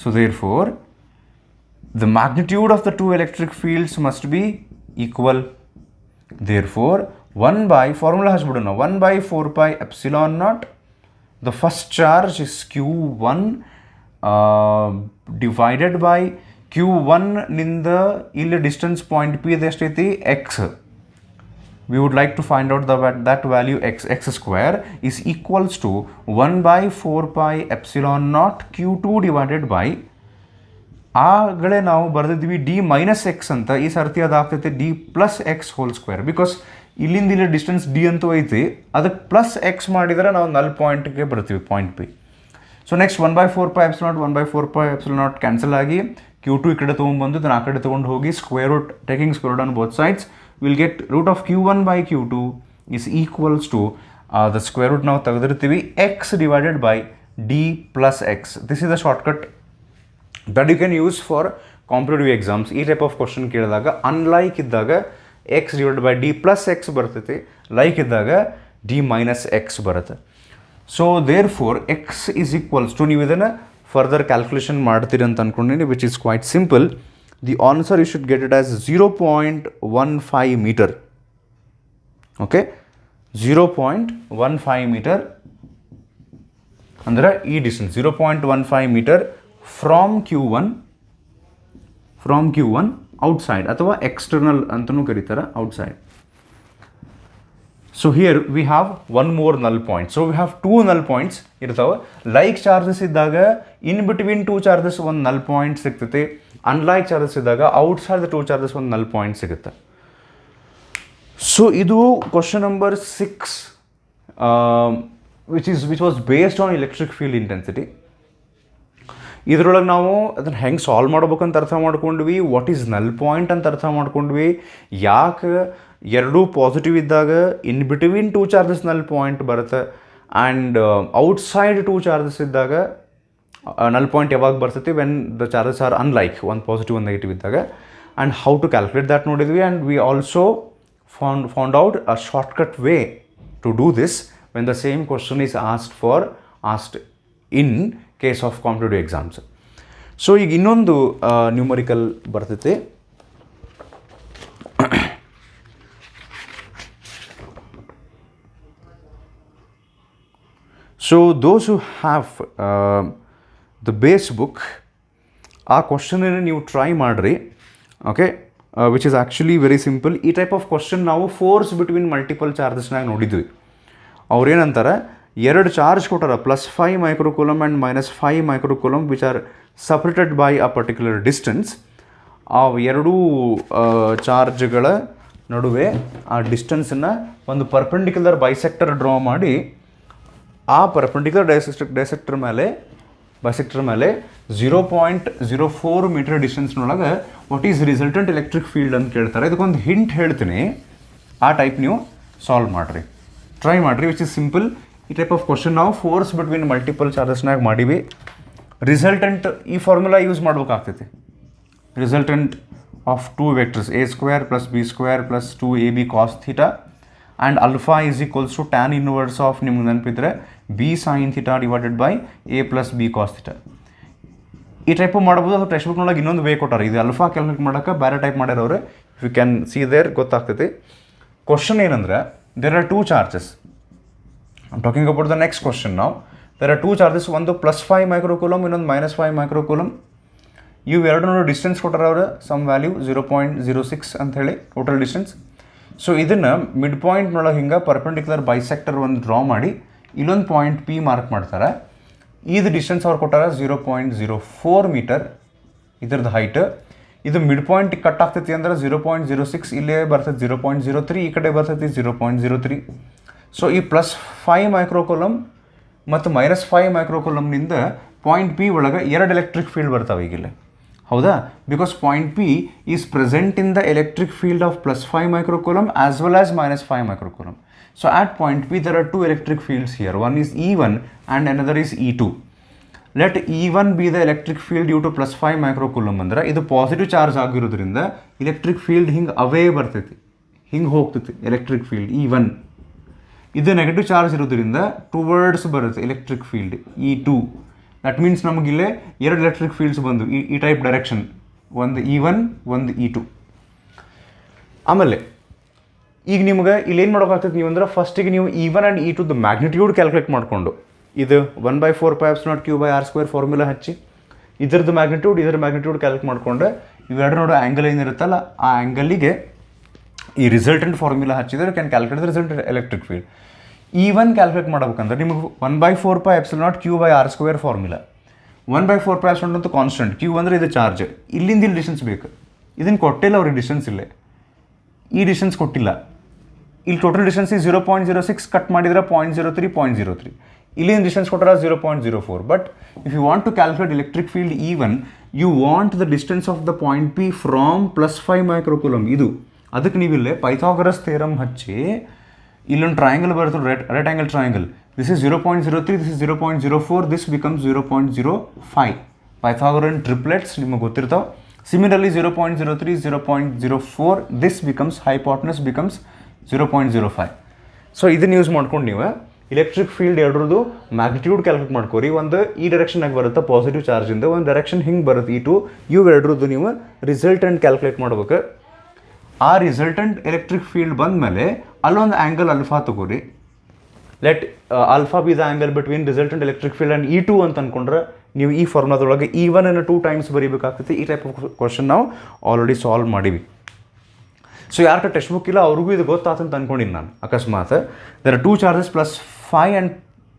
Speaker 1: So therefore the magnitude of the two electric fields must be equal. Therefore 1 by formula hasbidona 1 by 4 pi epsilon naught, the first charge is q1 divided by q1 ನಿಂದ ಇಲ್ಲಿ ಡಿಸ್ಟೆನ್ಸ್ ಪಾಯಿಂಟ್ ಪಿ ಎಷ್ಟೈತಿ x. We would like to find out that value x square is equals to 1 by 4 pi epsilon naught q2 divided by, ಆಗಲೇ ನಾವು ಬರೆದಿದ್ವಿ d minus x ಅಂತ, ಈ ಸರ್ತಿ ಅದಾಗ್ತೈತೆ d plus x whole square, because ಇಲ್ಲಿಂದ ಇಲ್ಲಿ ಡಿಸ್ಟೆನ್ಸ್ d ಅಂತೂ ಐತಿ, ಅದಕ್ಕೆ ಪ್ಲಸ್ x ಮಾಡಿದರೆ ನಾವು ನಲ್ ಪಾಯಿಂಟ್ಗೆ ಬರ್ತೀವಿ, point P. So next 1 by 4 pi epsilon naught 1 by 4 pi epsilon naught cancel ಆಗಿ q2 ಈ ಕಡೆ ತೊಗೊಂಡ್ಬಂದು ಇದನ್ನು ಆ ಕಡೆ ತೊಗೊಂಡು ಹೋಗಿ square root, taking square root on both sides, we'll get root of q1 by q2 is equals to the square root ನಾವು ತೆಗೆದಿರ್ತೀವಿ x divided by d plus x. This is the shortcut that you can use for competitive exams. ಈ ಟೈಪ್ ಆಫ್ ಕ್ವಶನ್ ಕೇಳಿದಾಗ ಅನ್ಲೈಕ್ ಇದ್ದಾಗ x divided by d plus x ಬರ್ತೈತಿ, ಲೈಕ್ ಇದ್ದಾಗ d minus x ಬರುತ್ತೆ. So therefore x is equals to, ನೀವು ಇದನ್ನು ಫರ್ದರ್ ಕ್ಯಾಲ್ಕುಲೇಷನ್ ಮಾಡ್ತೀರಿ ಅಂತ ಅಂದ್ಕೊಂಡಿನಿ, which is quite simple. The answer you should get it as 0.15 meter. Okay, 0.15 meter ಅಂದರೆ ಈ distance 0.15 meter from Q1 outside ಅಥವಾ ಎಕ್ಸ್ಟರ್ನಲ್ ಅಂತಲೂ ಕರೀತಾರೆ, outside. So here we have one more null point. So we have two null points ಇರ್ತಾವೆ. ಲೈಕ್ ಚಾರ್ಜಸ್ ಇದ್ದಾಗ ಇನ್ ಬಿಟ್ವೀನ್ ಟೂ ಚಾರ್ಜಸ್ ಒಂದು ನಲ್ ಪಾಯಿಂಟ್ ಸಿಗ್ತೈತಿ, ಅನ್ಲೈಕ್ ಚಾರ್ಜಸ್ ಇದ್ದಾಗ ಔಟ್ಸೈಡ್ ದ ಟೂ ಚಾರ್ಜಸ್ ಒಂದು ನಲ್ ಪಾಯಿಂಟ್ ಸಿಗುತ್ತೆ. ಸೊ ಇದು question number 6, which was based on electric field intensity. ಇದರೊಳಗೆ ನಾವು ಅದನ್ನು ಹೆಂಗೆ ಸಾಲ್ವ್ ಮಾಡ್ಬೇಕಂತ ಅರ್ಥ ಮಾಡ್ಕೊಂಡ್ವಿ, ವಾಟ್ ಈಸ್ ನಲ್ ಪಾಯಿಂಟ್ ಅಂತ ಅರ್ಥ ಮಾಡ್ಕೊಂಡ್ವಿ, ಯಾಕೆ ಎರಡೂ ಪಾಸಿಟಿವ್ ಇದ್ದಾಗ in between two charges null point ಬರುತ್ತೆ, ಆ್ಯಂಡ್ ಔಟ್ಸೈಡ್ ಟೂ ಚಾರ್ಜಸ್ ಇದ್ದಾಗ ನಲ್ ಪಾಯಿಂಟ್ ಯಾವಾಗ ಬರ್ತೈತಿ, when the charges are unlike, ಒಂದು ಪಾಸಿಟಿವ್ ಒಂದು ನೆಗೆಟಿವ್ ಇದ್ದಾಗ, and how to calculate that ನೋಡಿದ್ವಿ. And we also found out a shortcut way to do this when the same question is asked in case of competitive exams. So ಈಗ ಇನ್ನೊಂದು ನ್ಯೂಮರಿಕಲ್ ಬರ್ತೈತಿ. So those who have the base book, ಆ ಕ್ವಶನನ್ನು ನೀವು ಟ್ರೈ ಮಾಡಿರಿ. Okay, which is actually very simple. ಈ ಟೈಪ್ ಆಫ್ ಕ್ವಶನ್ ನಾವು ಫೋರ್ಸ್ ಬಿಟ್ವೀನ್ ಮಲ್ಟಿಪಲ್ ಚಾರ್ಜಸ್ನಾಗ ನೋಡಿದ್ವಿ. ಅವ್ರೇನಂತಾರೆ, ಎರಡು ಚಾರ್ಜ್ ಕೊಟ್ಟಾರ, +5 microcoulomb and -5 microcoulomb which are separated by a particular distance. ಆ ಎರಡೂ ಚಾರ್ಜ್ಗಳ ನಡುವೆ ಆ ಡಿಸ್ಟೆನ್ಸನ್ನು ಒಂದು ಪರ್ಪೆಂಡಿಕ್ಯುಲರ್ ಬೈಸೆಕ್ಟರ್ ಡ್ರಾ ಮಾಡಿ, ಆ ಪರ್ಪೆಂಡಿಕ್ಯುಲರ್ ಬೈಸೆಕ್ಟರ್ ಮೇಲೆ 0.04 ಮೀಟರ್ ಡಿಸ್ಟೆನ್ಸ್ನೊಳಗೆ what is resultant electric field ಅಂತ ಕೇಳ್ತಾರೆ. ಇದಕ್ಕೊಂದು ಹಿಂಟ್ ಹೇಳ್ತೀನಿ, ಆ ಟೈಪ್ ನೀವು ಸಾಲ್ವ್ ಮಾಡಿರಿ, ಟ್ರೈ ಮಾಡಿರಿ, ವಿಚ್ ಇಸ್ ಸಿಂಪಲ್. ಈ ಟೈಪ್ ಆಫ್ ಕ್ವಶನ್ ನಾವು ಫೋರ್ಸ್ ಬಿಟ್ವೀನ್ ಮಲ್ಟಿಪಲ್ ಚಾರ್ಜಸ್ನಾಗ ಮಾಡೀವಿ. ರಿಸಲ್ಟೆಂಟ್ ಈ ಫಾರ್ಮುಲಾ ಯೂಸ್ ಮಾಡ್ಬೇಕಾಗ್ತೈತಿ. Resultant of 2 vectors a² + b² + 2ab cos θ and alpha is equals to tan inverse of, ನಿಮ್ಗೆ ನೆನಪಿದ್ರೆ b sin θ divided by a + b cos θ. ಈ ಟೈಪು ಮಾಡ್ಬೋದು. ಅದು ಟೆಕ್ಸ್ಟ್ ಬುಕ್ನೊಳಗೆ ಇನ್ನೊಂದು ವೇ ಕೊಟ್ಟಾರೆ, ಇದು ಅಲ್ಫಾ ಕ್ಯಾಲ್ಕುಲೇಟ್ ಮಾಡೋಕ್ಕೆ ಬೇರೆ ಟೈಪ್ ಮಾಡ್ಯಾರವ್ರೆ. ಯು ಕ್ಯಾನ್ ಸಿ ದೇರ್, ಗೊತ್ತಾಗ್ತೈತಿ. ಕ್ವಶನ್ ಏನಂದ್ರೆ, there are 2 charges. I'm talking about the next question now. There are 2 charges, ಒಂದು +5 ಮೈಕ್ರೋಕೂಲಮ್, ಇನ್ನೊಂದು -5 ಮೈಕ್ರೋಕೂಲಮ್. ಇವು ಎರಡು ನೋಡಿ ಡಿಸ್ಟೆನ್ಸ್ ಕೊಟ್ಟಾರ ಅವರು, ಸಮ್ ವ್ಯಾಲ್ಯೂ 0.06 ಅಂತ ಹೇಳಿ ಟೋಟಲ್ ಡಿಸ್ಟೆನ್ಸ್. ಸೊ ಇದನ್ನು ಮಿಡ್ ಪಾಯಿಂಟ್ನೊಳಗೆ ಹಿಂಗೆ ಪರ್ಪೆಂಡಿಕ್ಯುಲರ್ ಬೈಸೆಕ್ಟರ್ ಒಂದು ಡ್ರಾ ಮಾಡಿ ಇಲ್ಲೊಂದು ಪಾಯಿಂಟ್ P ಮಾರ್ಕ್ ಮಾಡ್ತಾರೆ. ಇದು ಡಿಸ್ಟೆನ್ಸ್ ಅವ್ರು ಕೊಟ್ಟಾರ 0.04 ಮೀಟರ್, ಇದ್ರದ್ದು ಹೈಟ್. ಇದು ಮಿಡ್ ಪಾಯಿಂಟ್ ಕಟ್ ಆಗ್ತೈತಿ ಅಂದ್ರೆ 0.06, ಇಲ್ಲೇ ಬರ್ತೈತಿ 0.03, ಈ ಕಡೆ ಬರ್ತೈತಿ 0.03. ಸೊ ಈ +5 ಮೈಕ್ರೋಕೂಲಮ್ ಮತ್ತು -5 ಮೈಕ್ರೋಕೂಲಮ್ನಿಂದ ಪಾಯಿಂಟ್ P ಒಳಗೆ 2 ಎಲೆಕ್ಟ್ರಿಕ್ ಫೀಲ್ಡ್ ಬರ್ತಾವೆ ಈಗಿಲ್ಲ, ಹೌದಾ? Because point P is present in the electric field of +5 microcoulomb as well as -5 microcoulomb. So at point P there are 2 electric fields here. One is E1 and another is E2. Let E1 be the electric field due to +5 microcoulomb ಅಂದ್ರೆ ಇದು ಪಾಸಿಟಿವ್ ಚಾರ್ಜ್ ಆಗಿರೋದ್ರಿಂದ ಎಲೆಕ್ಟ್ರಿಕ್ ಫೀಲ್ಡ್ ಹಿಂಗೆ ಅವೇ ಬರ್ತೈತಿ, ಹಿಂಗೆ ಹೋಗ್ತೈತಿ ಎಲೆಕ್ಟ್ರಿಕ್ ಫೀಲ್ಡ್ E1. ಇದು ನೆಗೆಟಿವ್ ಚಾರ್ಜ್ ಇರೋದ್ರಿಂದ ಟುವರ್ಡ್ಸ್ ಬರುತ್ತೆ electric field E2. That means ನಮಗಿಲ್ಲೇ 2 ಎಲೆಕ್ಟ್ರಿಕ್ ಫೀಲ್ಡ್ಸ್ ಬಂದು ಈ ಟೈಪ್ ಡೈರೆಕ್ಷನ್, ಒಂದು E1 ಒಂದು E2. ಆಮೇಲೆ ಈಗ ನಿಮ್ಗೆ ಇಲ್ಲೇನು ಮಾಡೋಕ್ಕಾಗ್ತದೆ ನೀವು ಅಂದ್ರೆ, ಫಸ್ಟಿಗೆ ನೀವು E1 and E2 magnitude calculate ಮಾಡಿಕೊಂಡು ಇದು 1/4πε0q/r² ಫಾರ್ಮುಲಾ ಹಚ್ಚಿ ಇದ್ರದ್ದು ಮ್ಯಾಗ್ನಿಟ್ಯೂಡ್ ಕ್ಯಾಲ್ಕುಲೇಟ್ ಮಾಡಿಕೊಂಡ್ರೆ ಇವೆರಡು ನೋಡೋ ಆ್ಯಂಗಲ್ ಏನಿರುತ್ತಲ್ಲ ಆ ಆ್ಯಂಗಲಿಗೆ ಈ ರಿಸಲ್ಟೆಂಟ್ ಫಾರ್ಮುಲಾ ಹಚ್ಚಿದ್ರೆ can calculate the resultant electric field. E1 calculate ಮಾಡ್ಬೇಕಂದ್ರೆ ನಿಮಗೆ 1/4πε0q/r² ಫಾರ್ಮುಲಾ. 1/4πε ಅಂತೂ ಕಾನ್ಸ್ಟೆಂಟ್, Q ಅಂದರೆ ಇದು ಚಾರ್ಜ್, ಇಲ್ಲಿಂದ ಇಲ್ಲಿ ಡಿಸ್ಟೆನ್ಸ್ ಬೇಕು. ಇದನ್ನು ಕೊಟ್ಟಿಲ್ಲ ಅವ್ರಿಗೆ ಡಿಸ್ಟೆನ್ಸ್, ಇಲ್ಲೇ ಈ ಡಿಸ್ಟೆನ್ಸ್ ಕೊಟ್ಟಿಲ್ಲ. ಇಲ್ಲಿ ಟೋಟಲ್ ಡಿಸ್ಟೆನ್ಸ್ 0.06, ಕಟ್ ಮಾಡಿದ್ರೆ 0.03. ಇಲ್ಲಿನ ಡಿಸ್ಟೆನ್ಸ್ ಕೊಟ್ಟರೆ 0.04. But if you want to calculate electric field E1, you want the distance of the point P from +5 microcoulomb. ಇದು ಅದಕ್ಕೆ ನೀವಿಲ್ಲೇ ಪೈಥಾಗರಸ್ ಥಿಯರಮ್ ಹಚ್ಚಿ ಇಲ್ಲೊಂದು ಟ್ರಯಾಂಗಲ್ ಬರುತ್ತೆ, right angle triangle. This is 0.03, this is 0.04, this becomes 0.05. Pythagorean triplets ನಿಮಗೆ ಗೊತ್ತಿರ್ತಾವೆ. Similarly 0.03, 0.04, this becomes hypotenuse becomes 0.05. So ಇದನ್ನು ಯೂಸ್ ಮಾಡ್ಕೊಂಡು ನೀವು ಎಲೆಕ್ಟ್ರಿಕ್ ಫೀಲ್ಡ್ ಎರಡರದ್ದು ಮ್ಯಾಗ್ನಿಟ್ಯೂಡ್ ಕ್ಯಾಲ್ಕುಲೇಟ್ ಮಾಡ್ಕೋರಿ. ಒಂದು ಈ ಡೈರೆಕ್ಷನಾಗಿ ಬರುತ್ತೆ ಪಾಸಿಟಿವ್ ಚಾರ್ಜಿಂದ, ಒಂದು ಡೈರೆಕ್ಷನ್ ಹಿಂಗೆ ಬರುತ್ತೆ E2. ಇವು ಎರಡರದ್ದು ನೀವು ರಿಸಲ್ಟೆಂಟ್ ಕ್ಯಾಲ್ಕುಲೇಟ್ ಮಾಡ್ಬೇಕು. ಆ ರಿಸಲ್ಟೆಂಟ್ ಎಲೆಕ್ಟ್ರಿಕ್ ಫೀಲ್ಡ್ ಬಂದಮೇಲೆ ಅಲ್ಲೊಂದು ಆ್ಯಂಗಲ್ ಅಲ್ಫಾ ತಗೋರಿ. Let alpha B the angle between resultant electric field and E2 ಅಂತ ಅಂದ್ಕೊಂಡ್ರೆ ನೀವು ಈ ಫಾರ್ಮುಲಾದೊಳಗೆ E1 ಅನ್ನು 2 ಟೈಮ್ಸ್ ಬರೀಬೇಕಾಗ್ತೈತಿ. ಈ ಟೈಪ್ ಆಫ್ ಕ್ವಶನ್ ನಾವು ಆಲ್ರೆಡಿ ಸಾಲ್ವ್ ಮಾಡೀವಿ. ಸೊ ಯಾರ್ಕ ಟೆಕ್ಸ್ಟ್ ಬುಕ್ ಇಲ್ಲ ಅವ್ರಿಗೂ ಇದು ಗೊತ್ತಾತಂತ ಅಂದ್ಕೊಂಡಿನಿ ನಾನು. ಅಕಸ್ಮಾತ್ there are 2 charges +5 and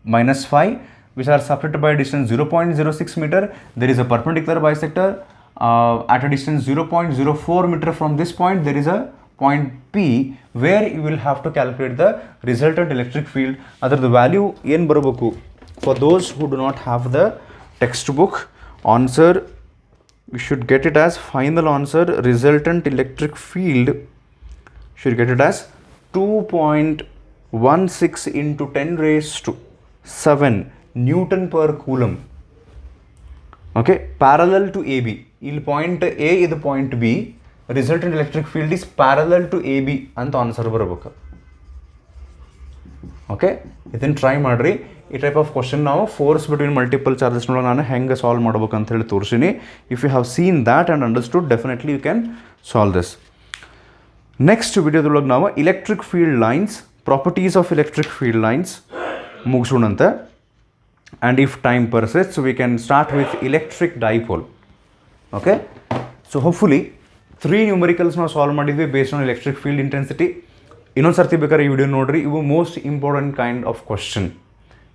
Speaker 1: -5 which are separated by distance 0.06 meter. There is a perpendicular bisector at a distance 0.04 meter from this point. There is a point P where you will have to calculate the resultant electric field. Adar value ಏನು ಬರಬೇಕು? For those who do not have the textbook answer, we should get it as final answer. Resultant electric field should get it as 2.16 into 10⁻⁷ Newton per coulomb. Okay, parallel to AB. ಇಲ್ಲಿ ಪಾಯಿಂಟ್ A, ಇದು point B. Resultant electric field is parallel to AB ಅಂತ ಆನ್ಸರ್ ಬರಬೇಕು. ಓಕೆ, ಇದನ್ನು ಟ್ರೈ ಮಾಡಿರಿ. ಈ ಟೈಪ್ ಆಫ್ ಕ್ವಶನ್ ನಾವು ಫೋರ್ಸ್ ಬಿಟ್ವೀನ್ ಮಲ್ಟಿಪಲ್ ಚಾರ್ಜಸ್ನೊಳಗೆ ನಾನು ಹೆಂಗೆ ಸಾಲ್ವ್ ಮಾಡ್ಬೇಕು ಅಂತ ಹೇಳಿ ತೋರಿಸಿನಿ. If you have seen that and understood, definitely you can solve this. Next ವಿಡಿಯೋದೊಳಗೆ ನಾವು electric field lines, properties of electric field lines ಮುಗಿಸೋಣಂತೆ. And if time persists we can start with electric dipole. Okay so hopefully 3 numericals ನಾವು ಸಾಲ್ವ್ ಮಾಡಿದ್ವಿ based on electric field intensity. ಇನ್ನೊಂದು ಸರ್ತಿ ಬೇಕಾದ್ರೆ ಈ ವಿಡಿಯೋ ನೋಡಿರಿ. ಇವು most important kind of question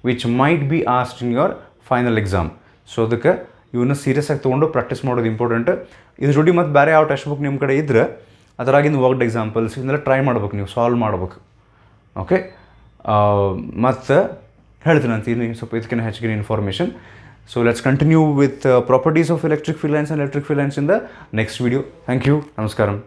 Speaker 1: which might be asked in your final exam. So ಅದಕ್ಕೆ ಇವನ್ನ ಸೀರಿಯಸ್ ಆಗಿ ತೊಗೊಂಡು ಪ್ರಾಕ್ಟೀಸ್ ಮಾಡೋದು ಇಂಪಾರ್ಟೆಂಟ್. ಇದ್ರ ಜೊತೆ ಮತ್ತು ಬೇರೆ ಯಾವ ಟೆಕ್ಸ್ಟ್ ಬುಕ್ ನಿಮ್ಮ ಕಡೆ ಇದ್ದರೆ ಅದರಾಗಿಂದ ವರ್ಕ್ಡ್ ಎಕ್ಸಾಂಪಲ್ಸ್ ಇದನ್ನೆಲ್ಲ ಟ್ರೈ ಮಾಡ್ಬೇಕು, ನೀವು ಸಾಲ್ವ್ ಮಾಡ್ಬೇಕು. ಓಕೆ, ಮತ್ತು ಹೇಳ್ತೀನಿ ಅಂತ ಇನ್ನು ಸ್ವಲ್ಪ ಇದಕ್ಕಿಂತ ಹೆಚ್ಚಿನ information. So let's continue with properties of electric field lines and electric field lines in the next video. Thank you. Namaskaram.